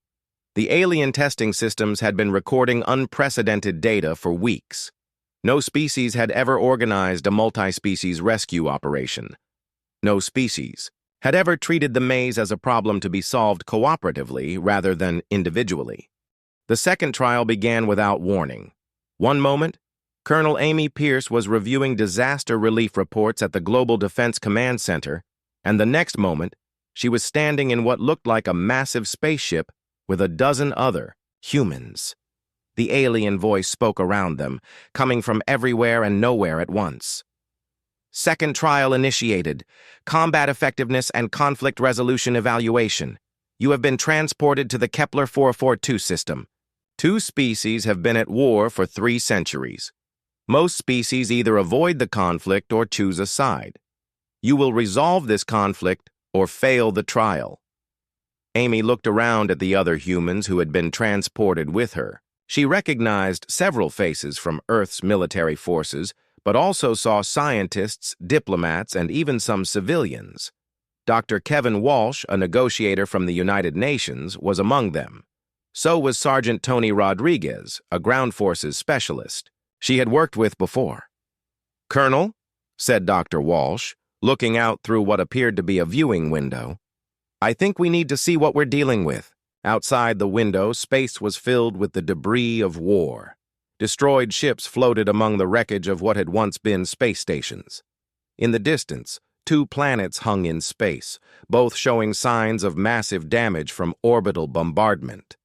Speaker 1: The alien testing systems had been recording unprecedented data for weeks. No species had ever organized a multi-species rescue operation. No species had ever treated the maze as a problem to be solved cooperatively rather than individually. The second trial began without warning. One moment, Colonel Amy Pierce was reviewing disaster relief reports at the Global Defense Command Center, and the next moment, she was standing in what looked like a massive spaceship with a dozen other humans. The alien voice spoke around them, coming from everywhere and nowhere at once. Second trial initiated. Combat effectiveness and conflict resolution evaluation. You have been transported to the Kepler 442 system. Two species have been at war for 3 centuries. Most species either avoid the conflict or choose a side. You will resolve this conflict or fail the trial. Amy looked around at the other humans who had been transported with her. She recognized several faces from Earth's military forces, but also saw scientists, diplomats, and even some civilians. Dr. Kevin Walsh, a negotiator from the United Nations, was among them. So was Sergeant Tony Rodriguez, a ground forces specialist she had worked with before. "Colonel," said Dr. Walsh, looking out through what appeared to be a viewing window, "I think we need to see what we're dealing with." Outside the window, space was filled with the debris of war. Destroyed ships floated among the wreckage of what had once been space stations. In the distance, 2 planets hung in space, both showing signs of massive damage from orbital bombardment.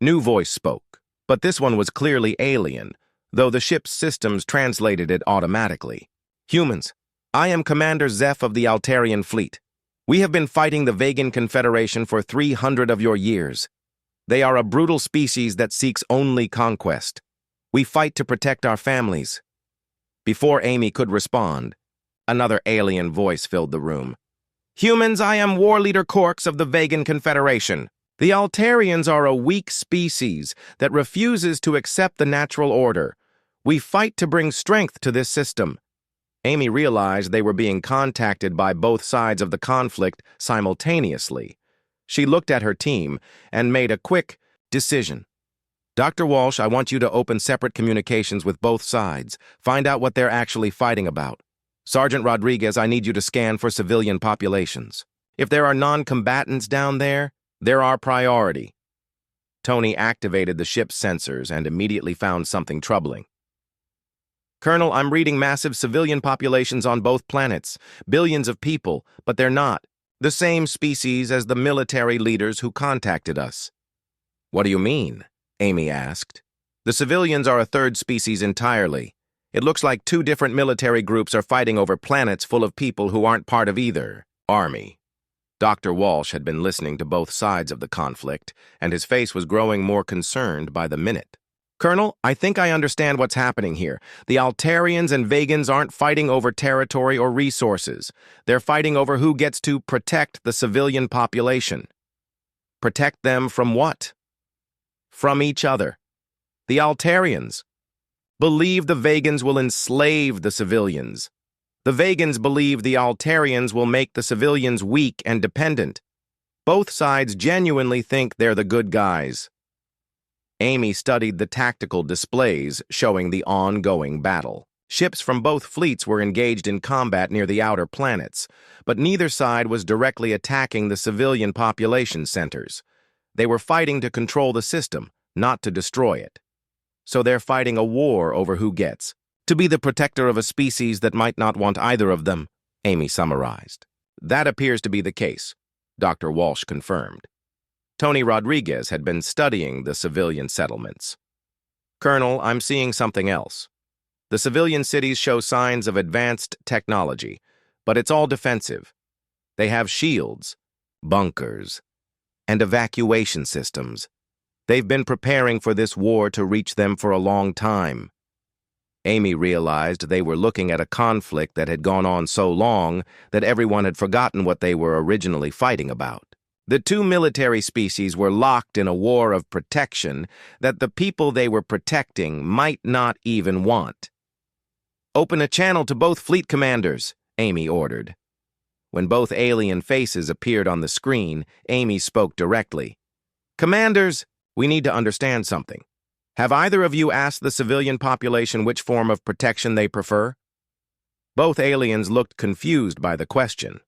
Speaker 1: New voice spoke, but this one was clearly alien, though the ship's systems translated it automatically. "Humans, I am Commander Zeph of the Altarian Fleet. We have been fighting the Vegan Confederation for 300 of your years. They are a brutal species that seeks only conquest. We fight to protect our families." Before Amy could respond, another alien voice filled the room. "Humans, I am War Leader Corks of the Vegan Confederation. The Altarians are a weak species that refuses to accept the natural order. We fight to bring strength to this system." Amy realized they were being contacted by both sides of the conflict simultaneously. She looked at her team and made a quick decision. "Dr. Walsh, I want you to open separate communications with both sides. Find out what they're actually fighting about. Sergeant Rodriguez, I need you to scan for civilian populations. If there are non-combatants down there, they're our priority." Tony activated the ship's sensors and immediately found something troubling. "Colonel, I'm reading massive civilian populations on both planets. Billions of people, but they're not the same species as the military leaders who contacted us." "What do you mean?" Amy asked. "The civilians are a third species entirely. It looks like 2 different military groups are fighting over planets full of people who aren't part of either army." Dr. Walsh had been listening to both sides of the conflict, and his face was growing more concerned by the minute. "Colonel, I think I understand what's happening here. The Altarians and Vegans aren't fighting over territory or resources. They're fighting over who gets to protect the civilian population." "Protect them from what?" "From each other. The Altarians believe the Vegans will enslave the civilians. The Vegans believe the Altarians will make the civilians weak and dependent. Both sides genuinely think they're the good guys." Amy studied the tactical displays showing the ongoing battle. Ships from both fleets were engaged in combat near the outer planets, but neither side was directly attacking the civilian population centers. They were fighting to control the system, not to destroy it. So they're fighting a war over who gets to be the protector of a species that might not want either of them, Amy summarized. "That appears to be the case," Dr. Walsh confirmed. Tony Rodriguez had been studying the civilian settlements. "Colonel, I'm seeing something else. The civilian cities show signs of advanced technology, but it's all defensive. They have shields, bunkers, and evacuation systems. They've been preparing for this war to reach them for a long time." Amy realized they were looking at a conflict that had gone on so long that everyone had forgotten what they were originally fighting about. The 2 military species were locked in a war of protection that the people they were protecting might not even want. "Open a channel to both fleet commanders," Amy ordered. When both alien faces appeared on the screen, Amy spoke directly. "Commanders, we need to understand something. Have either of you asked the civilian population which form of protection they prefer?" Both aliens looked confused by the question.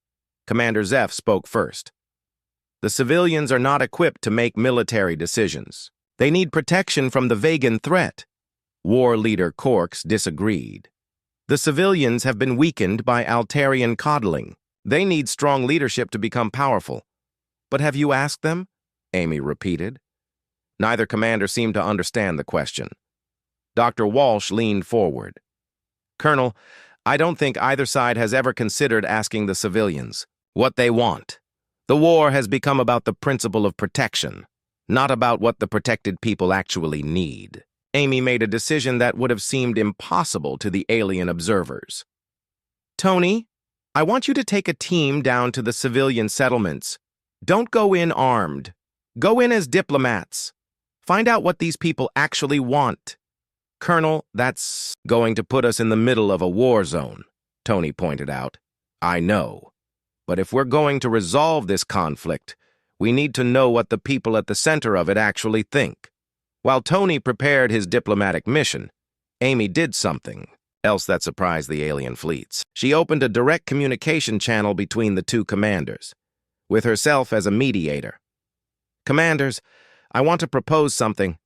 Speaker 1: Commander Zeph spoke first. "The civilians are not equipped to make military decisions. They need protection from the Vegan threat." War Leader Corks disagreed. "The civilians have been weakened by Altarian coddling. They need strong leadership to become powerful." "But have you asked them?" Amy repeated. Neither commander seemed to understand the question. Dr. Walsh leaned forward. "Colonel, I don't think either side has ever considered asking the civilians what they want. The war has become about the principle of protection. not about what the protected people actually need. Amy made a decision that would have seemed impossible to the alien observers. Tony, I want you to take a team down to the civilian settlements. Don't go in armed. Go in as diplomats. Find out what these people actually want. Colonel, that's going to put us in the middle of a war zone, Tony pointed out. I know. But if we're going to resolve this conflict, we need to know what the people at the center of it actually think. While Tony prepared his diplomatic mission, Amy did something else that surprised the alien fleets. She opened a direct communication channel between the two commanders, with herself as a mediator. Commanders, I want to propose something.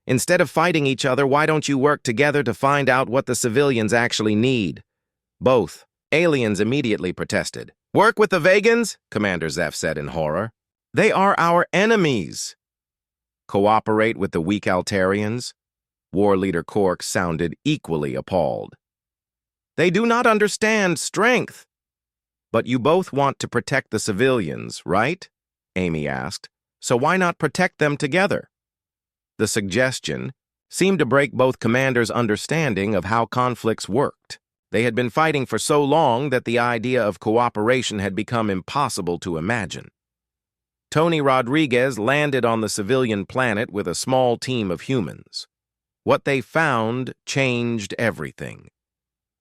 Speaker 1: Instead of fighting each other, why don't you work together to find out what the civilians actually need? Both aliens immediately protested. Work with the Vegans? Commander Zeph said in horror. They are our enemies. Cooperate with the weak Altarians? War Leader Cork sounded equally appalled. They do not understand strength. But you both want to protect the civilians, right? Amy asked. So why not protect them together? The suggestion seemed to break both commanders' understanding of how conflicts worked. They had been fighting for so long that the idea of cooperation had become impossible to imagine. Tony Rodriguez landed on the civilian planet with a small team of humans. What they found changed everything.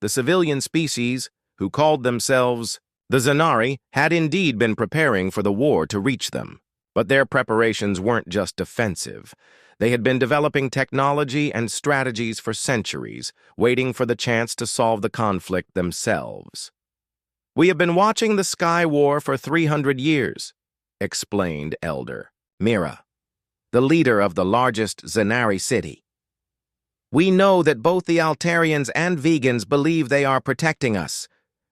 Speaker 1: The civilian species, who called themselves the Zanari, had indeed been preparing for the war to reach them. But their preparations weren't just defensive. They had been developing technology and strategies for centuries, waiting for the chance to solve the conflict themselves. We have been watching the Sky War for 300 years, explained Elder Mira, the leader of the largest Zanari city. We know that both the Altarians and Vegans believe they are protecting us,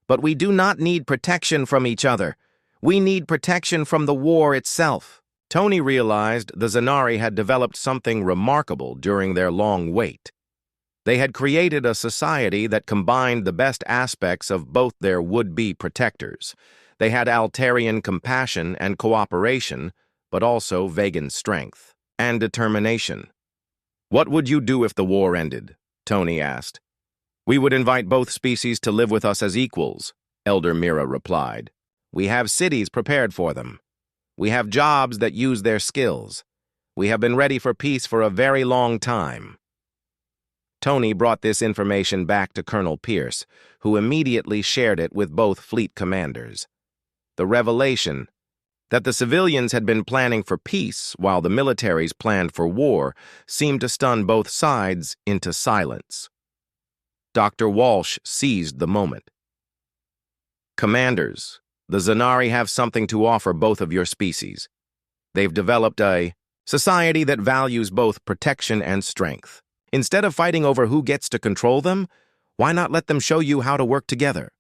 Speaker 1: but we do not need protection from each other. We need protection from the war itself. Tony realized the Zanari had developed something remarkable during their long wait. They had created a society that combined the best aspects of both their would-be protectors. They had Altarian compassion and cooperation, but also Vegan strength and determination. What would you do if the war ended? Tony asked. We would invite both species to live with us as equals, Elder Mira replied. We have cities prepared for them. We have jobs that use their skills. We have been ready for peace for a very long time. Tony brought this information back to Colonel Pierce, who immediately shared it with both fleet commanders. The revelation that the civilians had been planning for peace while the militaries planned for war seemed to stun both sides into silence. Dr. Walsh seized the moment. Commanders, the Zanari have something to offer both of your species. They've developed a society that values both protection and strength. Instead of fighting over who gets to control them, why not let them show you how to work together?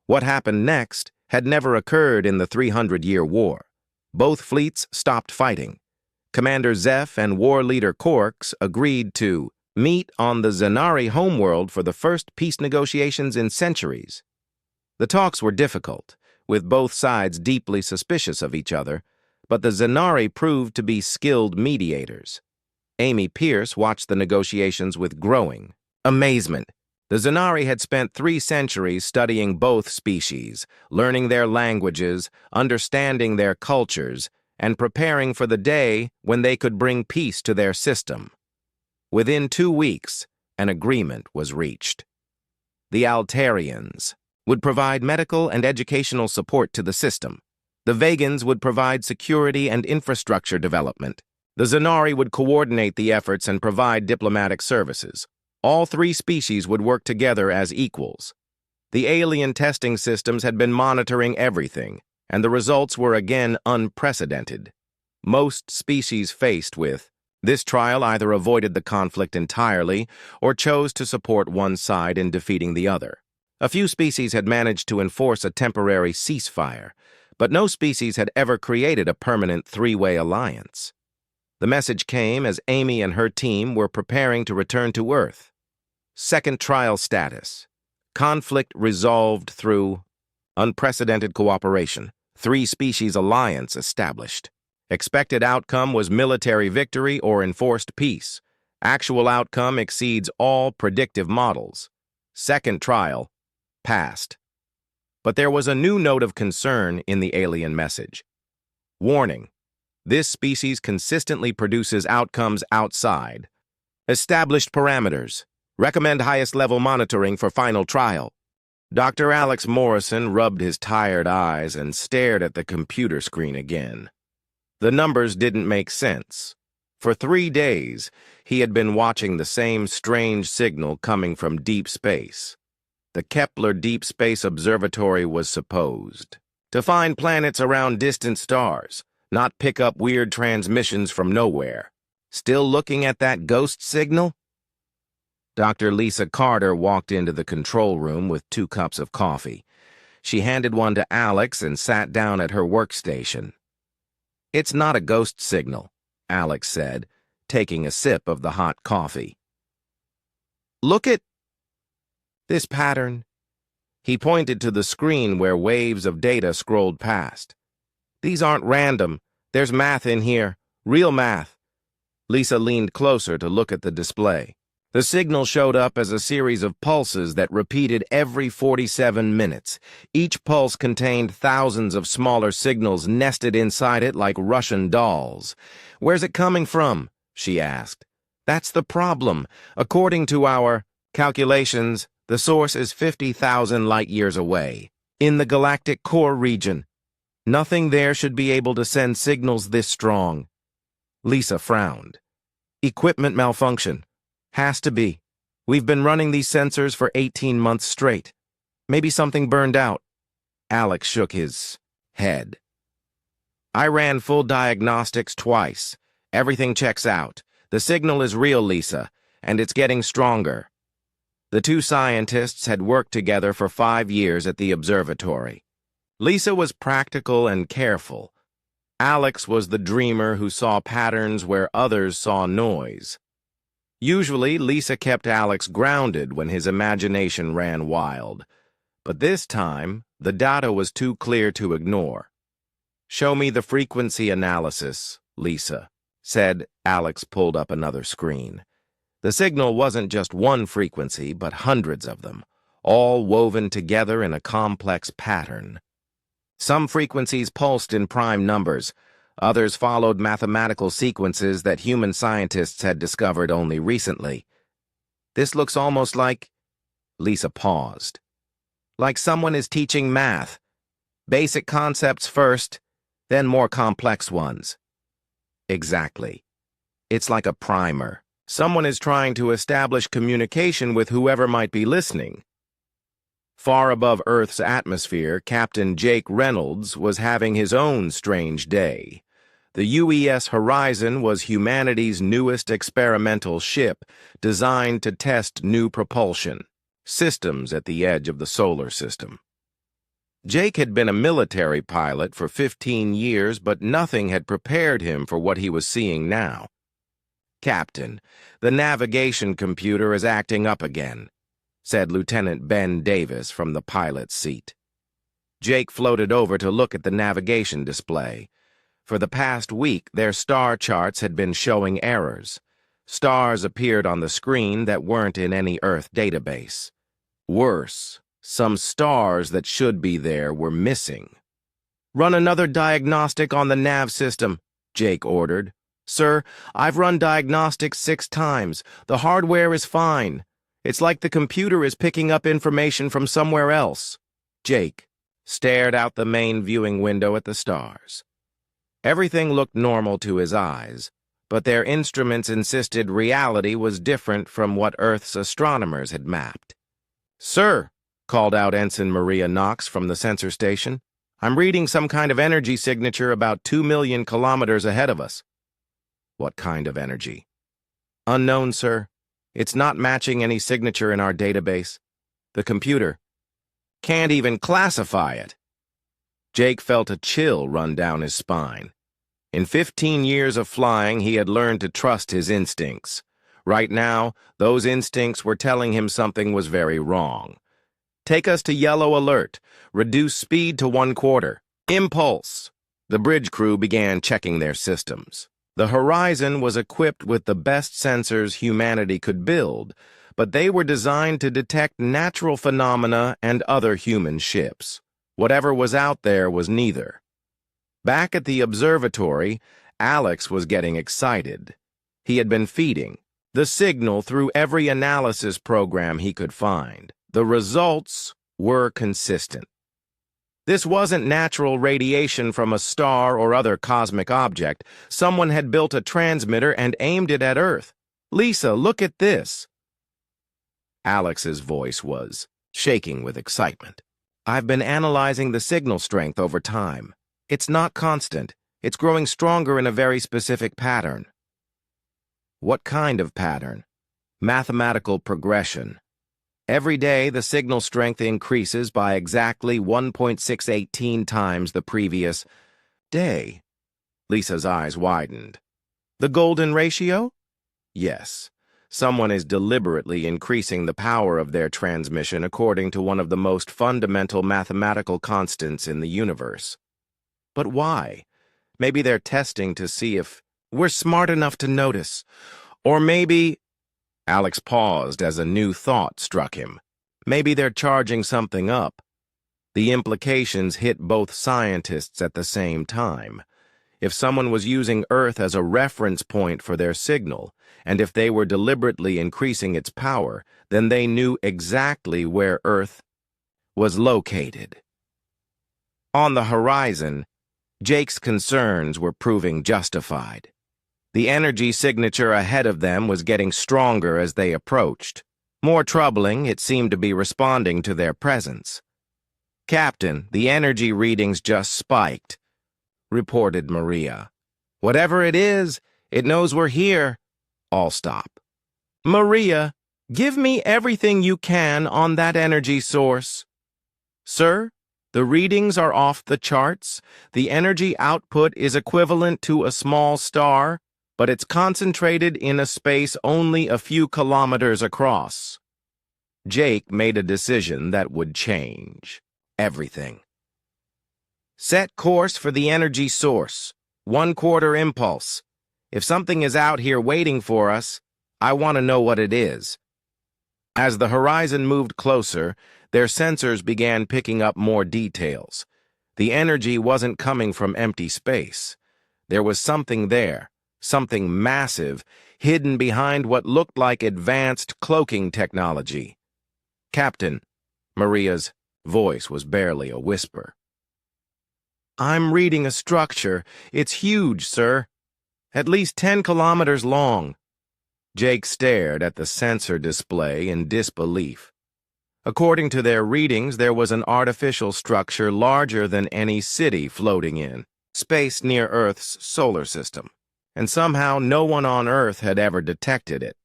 Speaker 1: What happened next had never occurred in the 300-year war. Both fleets stopped fighting. Commander Zeph and War Leader Corks agreed to meet on the Zanari homeworld for the first peace negotiations in centuries. The talks were difficult, with both sides deeply suspicious of each other, but the Zanari proved to be skilled mediators. Amy Pierce watched the negotiations with growing amazement. The Zanari had spent 3 centuries studying both species, learning their languages, understanding their cultures, and preparing for the day when they could bring peace to their system. Within 2 weeks, an agreement was reached. The Altarians would provide medical and educational support to the system. The Vegans would provide security and infrastructure development. The Zanari would coordinate the efforts and provide diplomatic services. All 3 species would work together as equals. The alien testing systems had been monitoring everything, and the results were again unprecedented. Most species faced with this trial either avoided the conflict entirely or chose to support one side in defeating the other. A few species had managed to enforce a temporary ceasefire, but no species had ever created a permanent 3-way alliance. The message came as Amy and her team were preparing to return to Earth. Second trial status. Conflict resolved through unprecedented cooperation. 3-species alliance established. Expected outcome was military victory or enforced peace. Actual outcome exceeds all predictive models. Second trial, passed. But there was a new note of concern in the alien message. Warning: this species consistently produces outcomes outside established parameters. Recommend highest level monitoring for final trial. Dr. Alex Morrison rubbed his tired eyes and stared at the computer screen again. The numbers didn't make sense. For 3 days, he had been watching the same strange signal coming from deep space. The Kepler Deep Space Observatory was supposed to find planets around distant stars, not pick up weird transmissions from nowhere. Still looking at that ghost signal? Dr. Lisa Carter walked into the control room with 2 cups of coffee. She handed one to Alex and sat down at her workstation. "It's not a ghost signal," Alex said, taking a sip of the hot coffee. "Look at this pattern." He pointed to the screen where waves of data scrolled past. "These aren't random. There's math in here. Real math." Lisa leaned closer to look at the display. The signal showed up as a series of pulses that repeated every 47 minutes. Each pulse contained thousands of smaller signals nested inside it like Russian dolls. "Where's it coming from?" she asked. "That's the problem. According to our calculations, the source is 50,000 light-years away, in the galactic core region. Nothing there should be able to send signals this strong." Lisa frowned. "Equipment malfunction. Has to be. We've been running these sensors for 18 months straight. Maybe something burned out." Alex shook his head. "I ran full diagnostics twice. Everything checks out. The signal is real, Lisa, and it's getting stronger." The 2 scientists had worked together for 5 years at the observatory. Lisa was practical and careful. Alex was the dreamer who saw patterns where others saw noise. Usually, Lisa kept Alex grounded when his imagination ran wild. But this time, the data was too clear to ignore. "Show me the frequency analysis, Lisa," said. Alex pulled up another screen. The signal wasn't just one frequency, but hundreds of them, all woven together in a complex pattern. Some frequencies pulsed in prime numbers. Others followed mathematical sequences that human scientists had discovered only recently. "This looks almost like—" Lisa paused. "Like someone is teaching math. Basic concepts first, then more complex ones." "Exactly. It's like a primer. Someone is trying to establish communication with whoever might be listening." Far above Earth's atmosphere, Captain Jake Reynolds was having his own strange day. The UES Horizon was humanity's newest experimental ship, designed to test new propulsion systems at the edge of the solar system. Jake had been a military pilot for 15 years, but nothing had prepared him for what he was seeing now. "Captain, the navigation computer is acting up again," said Lieutenant Ben Davis from the pilot's seat. Jake floated over to look at the navigation display. For the past week, their star charts had been showing errors. Stars appeared on the screen that weren't in any Earth database. Worse, some stars that should be there were missing. "Run another diagnostic on the nav system," Jake ordered. "Sir, I've run diagnostics 6 times. The hardware is fine. It's like the computer is picking up information from somewhere else." Jake stared out the main viewing window at the stars. Everything looked normal to his eyes, but their instruments insisted reality was different from what Earth's astronomers had mapped. "Sir," called out Ensign Maria Knox from the sensor station, "I'm reading some kind of energy signature about 2 million kilometers ahead of us." "What kind of energy?" "Unknown, sir. It's not matching any signature in our database. The computer can't even classify it." Jake felt a chill run down his spine. In 15 years of flying, he had learned to trust his instincts. Right now, those instincts were telling him something was very wrong. "Take us to yellow alert. Reduce speed to 1/4. Impulse." The bridge crew began checking their systems. The Horizon was equipped with the best sensors humanity could build, but they were designed to detect natural phenomena and other human ships. Whatever was out there was neither. Back at the observatory, Alex was getting excited. He had been feeding the signal through every analysis program he could find. The results were consistent. This wasn't natural radiation from a star or other cosmic object. Someone had built a transmitter and aimed it at Earth. "Lisa, look at this." Alex's voice was shaking with excitement. "I've been analyzing the signal strength over time. It's not constant. It's growing stronger in a very specific pattern." "What kind of pattern?" "Mathematical progression. Every day, the signal strength increases by exactly 1.618 times the previous day." Lisa's eyes widened. "The golden ratio?" "Yes. Someone is deliberately increasing the power of their transmission according to one of the most fundamental mathematical constants in the universe." "But why? Maybe they're testing to see if we're smart enough to notice. Or maybe—" Alex paused as a new thought struck him. Maybe they're charging something up. The implications hit both scientists at the same time. If someone was using Earth as a reference point for their signal, and if they were deliberately increasing its power, then they knew exactly where Earth was located. On the horizon, Jake's concerns were proving justified. The energy signature ahead of them was getting stronger as they approached. More troubling, it seemed to be responding to their presence. "Captain, the energy readings just spiked," reported Maria. "Whatever it is, it knows we're here." All stop. "Maria, give me everything you can on that energy source." "Sir, the readings are off the charts. The energy output is equivalent to a small star, but it's concentrated in a space only a few kilometers across." Jake made a decision that would change everything. "Set course for the energy source. 1/4 impulse. If something is out here waiting for us, I want to know what it is." As the horizon moved closer, their sensors began picking up more details. The energy wasn't coming from empty space. There was something there, something massive, hidden behind what looked like advanced cloaking technology. "Captain," Maria's voice was barely a whisper. "I'm reading a structure. It's huge, sir. At least 10 kilometers long." Jake stared at the sensor display in disbelief. According to their readings, there was an artificial structure larger than any city floating in space near Earth's solar system, and somehow no one on Earth had ever detected it.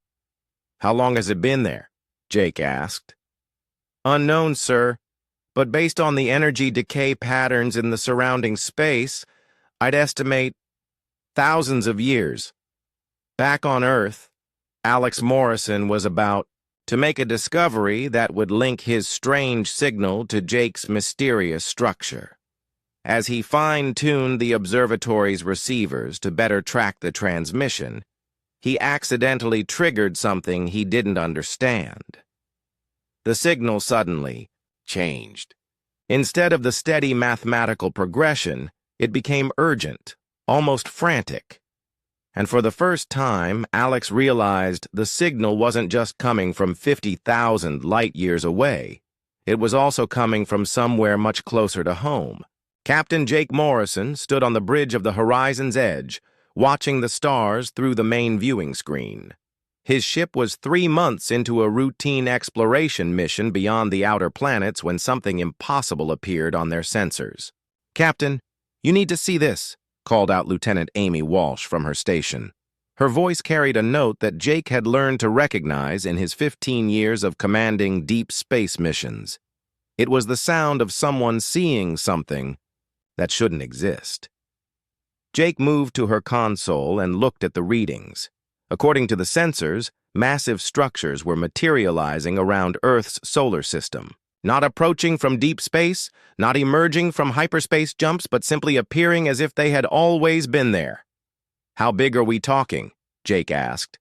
Speaker 1: "How long has it been there?" Jake asked. "Unknown, sir, but based on the energy decay patterns in the surrounding space, I'd estimate thousands of years." Back on Earth, Alex Morrison was about to make a discovery that would link his strange signal to Jake's mysterious structure. As he fine-tuned the observatory's receivers to better track the transmission, he accidentally triggered something he didn't understand. The signal suddenly changed. Instead of the steady mathematical progression, it became urgent, almost frantic. And for the first time, Alex realized the signal wasn't just coming from 50,000 light-years away. It was also coming from somewhere much closer to home. Captain Jake Morrison stood on the bridge of the horizon's edge, watching the stars through the main viewing screen. His ship was 3 months into a routine exploration mission beyond the outer planets when something impossible appeared on their sensors. "Captain, you need to see this," called out Lieutenant Amy Walsh from her station. Her voice carried a note that Jake had learned to recognize in his 15 years of commanding deep space missions. It was the sound of someone seeing something that shouldn't exist. Jake moved to her console and looked at the readings. According to the sensors, massive structures were materializing around Earth's solar system. Not approaching from deep space, not emerging from hyperspace jumps, but simply appearing as if they had always been there. How big are we talking? Jake asked.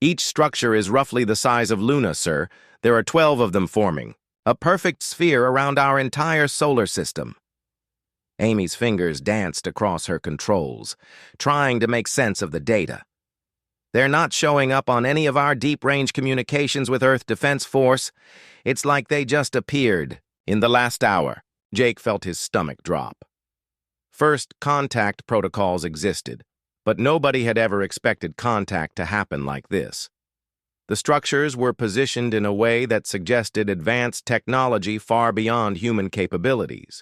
Speaker 1: Each structure is roughly the size of Luna, sir. There are 12 of them forming. A perfect sphere around our entire solar system. Amy's fingers danced across her controls, trying to make sense of the data. They're not showing up on any of our deep-range communications with Earth Defense Force. It's like they just appeared in the last hour. Jake felt his stomach drop. First contact protocols existed, but nobody had ever expected contact to happen like this. The structures were positioned in a way that suggested advanced technology far beyond human capabilities.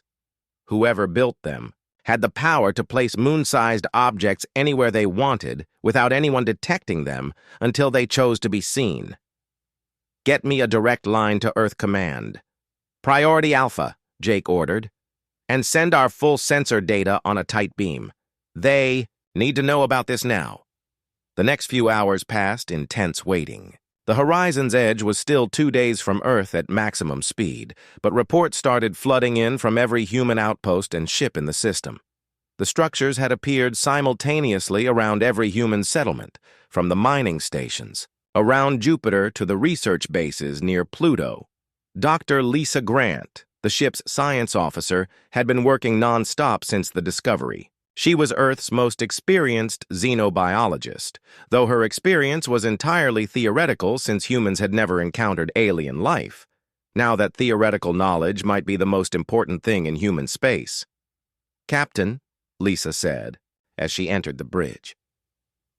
Speaker 1: Whoever built them had the power to place moon-sized objects anywhere they wanted without anyone detecting them until they chose to be seen. Get me a direct line to Earth Command. Priority Alpha, Jake ordered, and send our full sensor data on a tight beam. They need to know about this now. The next few hours passed in tense waiting. The horizon's edge was still 2 days from Earth at maximum speed, but reports started flooding in from every human outpost and ship in the system. The structures had appeared simultaneously around every human settlement, from the mining stations, around Jupiter to the research bases near Pluto. Dr. Lisa Grant, the ship's science officer, had been working non-stop since the discovery. She was Earth's most experienced xenobiologist, though her experience was entirely theoretical since humans had never encountered alien life. Now that theoretical knowledge might be the most important thing in human space. "Captain," Lisa said, as she entered the bridge,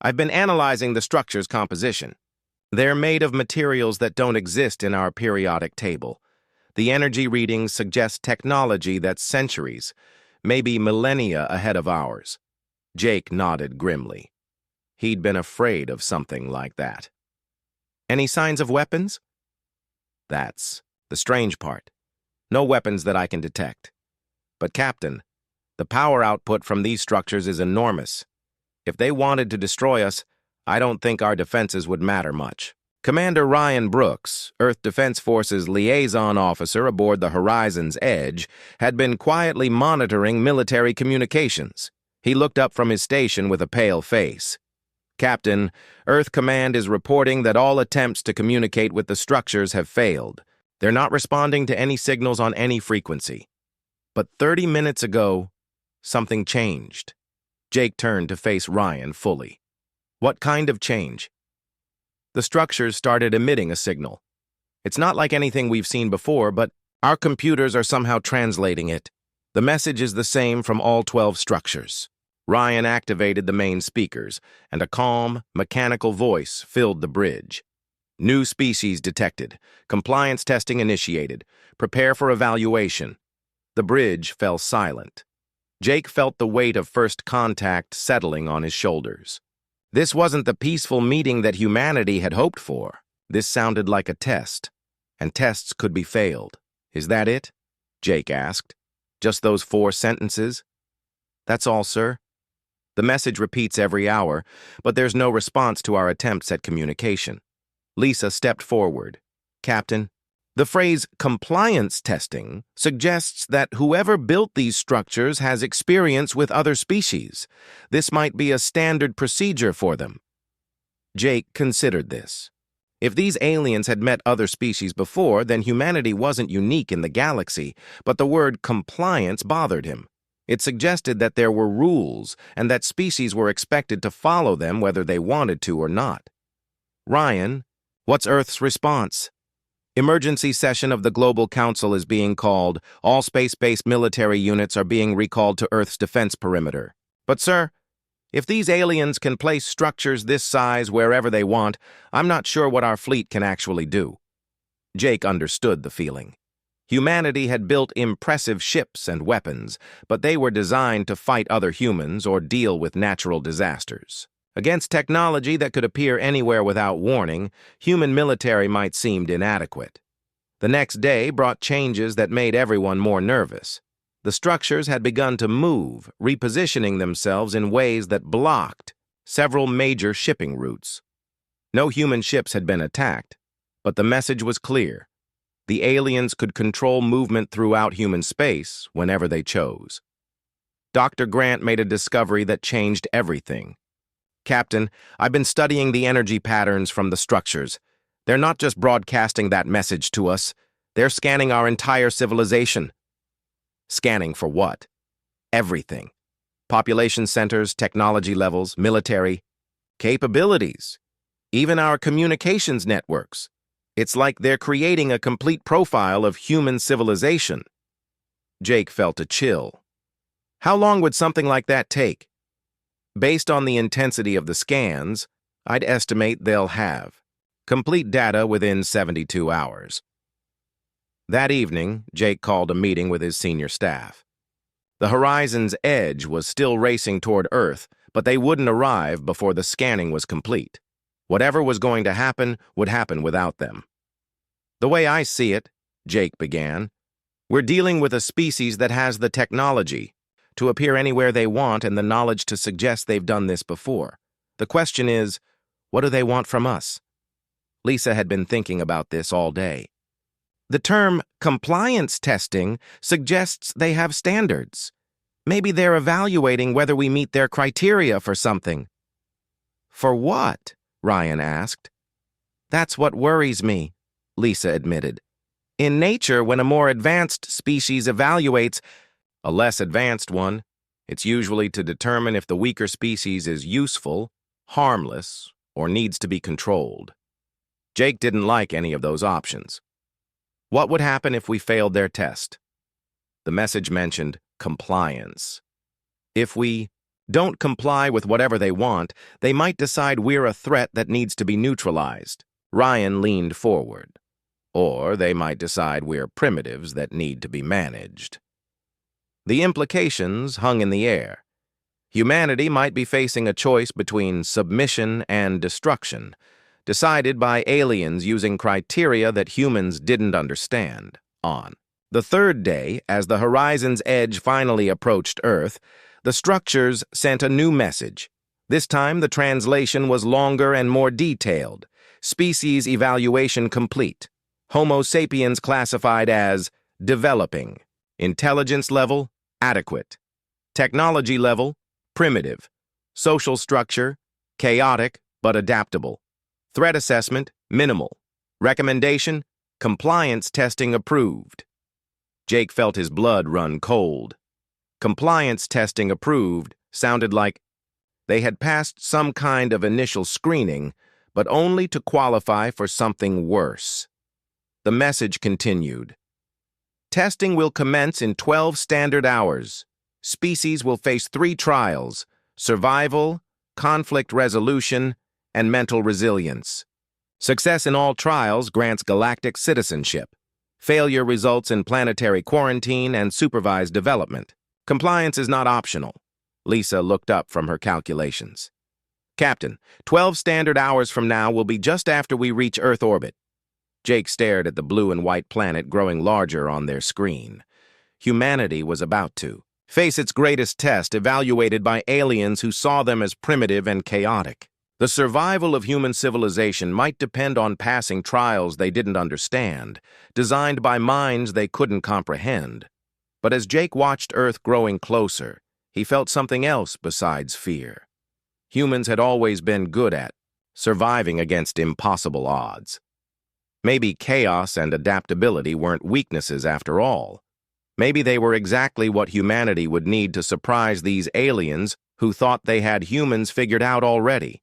Speaker 1: "I've been analyzing the structure's composition. They're made of materials that don't exist in our periodic table. The energy readings suggest technology that's centuries, maybe millennia ahead of ours." Jake nodded grimly. He'd been afraid of something like that. "Any signs of weapons?" "That's the strange part. No weapons that I can detect. But, Captain, the power output from these structures is enormous. If they wanted to destroy us, I don't think our defenses would matter much." Commander Ryan Brooks, Earth Defense Force's liaison officer aboard the Horizon's Edge, had been quietly monitoring military communications. He looked up from his station with a pale face. "Captain, Earth Command is reporting that all attempts to communicate with the structures have failed. They're not responding to any signals on any frequency. But 30 minutes ago, something changed." Jake turned to face Ryan fully. "What kind of change?" "The structures started emitting a signal. It's not like anything we've seen before, but our computers are somehow translating it. The message is the same from all 12 structures." Ryan activated the main speakers, and a calm, mechanical voice filled the bridge. "New species detected. Compliance testing initiated. Prepare for evaluation." The bridge fell silent. Jake felt the weight of first contact settling on his shoulders. This wasn't the peaceful meeting that humanity had hoped for. This sounded like a test, and tests could be failed. "Is that it?" Jake asked. "Just those 4 sentences?" "That's all, sir. The message repeats every hour, but there's no response to our attempts at communication." Lisa stepped forward. "Captain, the phrase compliance testing suggests that whoever built these structures has experience with other species. This might be a standard procedure for them." Jake considered this. If these aliens had met other species before, then humanity wasn't unique in the galaxy, but the word compliance bothered him. It suggested that there were rules and that species were expected to follow them whether they wanted to or not. "Ryan, what's Earth's response?" "Emergency session of the Global Council is being called. All space-based military units are being recalled to Earth's defense perimeter." "But, sir, if these aliens can place structures this size wherever they want, I'm not sure what our fleet can actually do." Jake understood the feeling. Humanity had built impressive ships and weapons, but they were designed to fight other humans or deal with natural disasters. Against technology that could appear anywhere without warning, human military might seem inadequate. The next day brought changes that made everyone more nervous. The structures had begun to move, repositioning themselves in ways that blocked several major shipping routes. No human ships had been attacked, but the message was clear. The aliens could control movement throughout human space whenever they chose. Dr. Grant made a discovery that changed everything. Captain, I've been studying the energy patterns from the structures. They're not just broadcasting that message to us. They're scanning our entire civilization. Scanning for what? Everything. Population centers, technology levels, military, capabilities, even our communications networks. It's like they're creating a complete profile of human civilization. Jake felt a chill. How long would something like that take? Based on the intensity of the scans, I'd estimate they'll have complete data within 72 hours. That evening, Jake called a meeting with his senior staff. The horizon's edge was still racing toward Earth, but they wouldn't arrive before the scanning was complete. Whatever was going to happen would happen without them. The way I see it, Jake began, we're dealing with a species that has the technology to appear anywhere they want and the knowledge to suggest they've done this before. The question is, what do they want from us? Lisa had been thinking about this all day. The term compliance testing suggests they have standards. Maybe they're evaluating whether we meet their criteria for something. For what? Ryan asked. That's what worries me, Lisa admitted. In nature, when a more advanced species evaluates a less advanced one, it's usually to determine if the weaker species is useful, harmless, or needs to be controlled. Jake didn't like any of those options. What would happen if we failed their test? The message mentioned compliance. If we don't comply with whatever they want, they might decide we're a threat that needs to be neutralized. Ryan leaned forward. Or they might decide we're primitives that need to be managed. The implications hung in the air. Humanity might be facing a choice between submission and destruction, decided by aliens using criteria that humans didn't understand. On the third day, as the horizon's edge finally approached Earth, the structures sent a new message. This time, the translation was longer and more detailed. Species evaluation complete. Homo sapiens classified as developing. Intelligence level, adequate. Technology level, primitive. Social structure, chaotic but adaptable. Threat assessment, minimal. Recommendation, compliance testing approved. Jake felt his blood run cold. Compliance testing approved sounded like they had passed some kind of initial screening, but only to qualify for something worse. The message continued. Testing will commence in 12 standard hours. Species will face 3 trials: survival, conflict resolution, and mental resilience. Success in all trials grants galactic citizenship. Failure results in planetary quarantine and supervised development. Compliance is not optional. Lisa looked up from her calculations. Captain, 12 standard hours from now will be just after we reach Earth orbit. Jake stared at the blue and white planet growing larger on their screen. Humanity was about to face its greatest test, evaluated by aliens who saw them as primitive and chaotic. The survival of human civilization might depend on passing trials they didn't understand, designed by minds they couldn't comprehend. But as Jake watched Earth growing closer, he felt something else besides fear. Humans had always been good at surviving against impossible odds. Maybe chaos and adaptability weren't weaknesses after all. Maybe they were exactly what humanity would need to surprise these aliens who thought they had humans figured out already.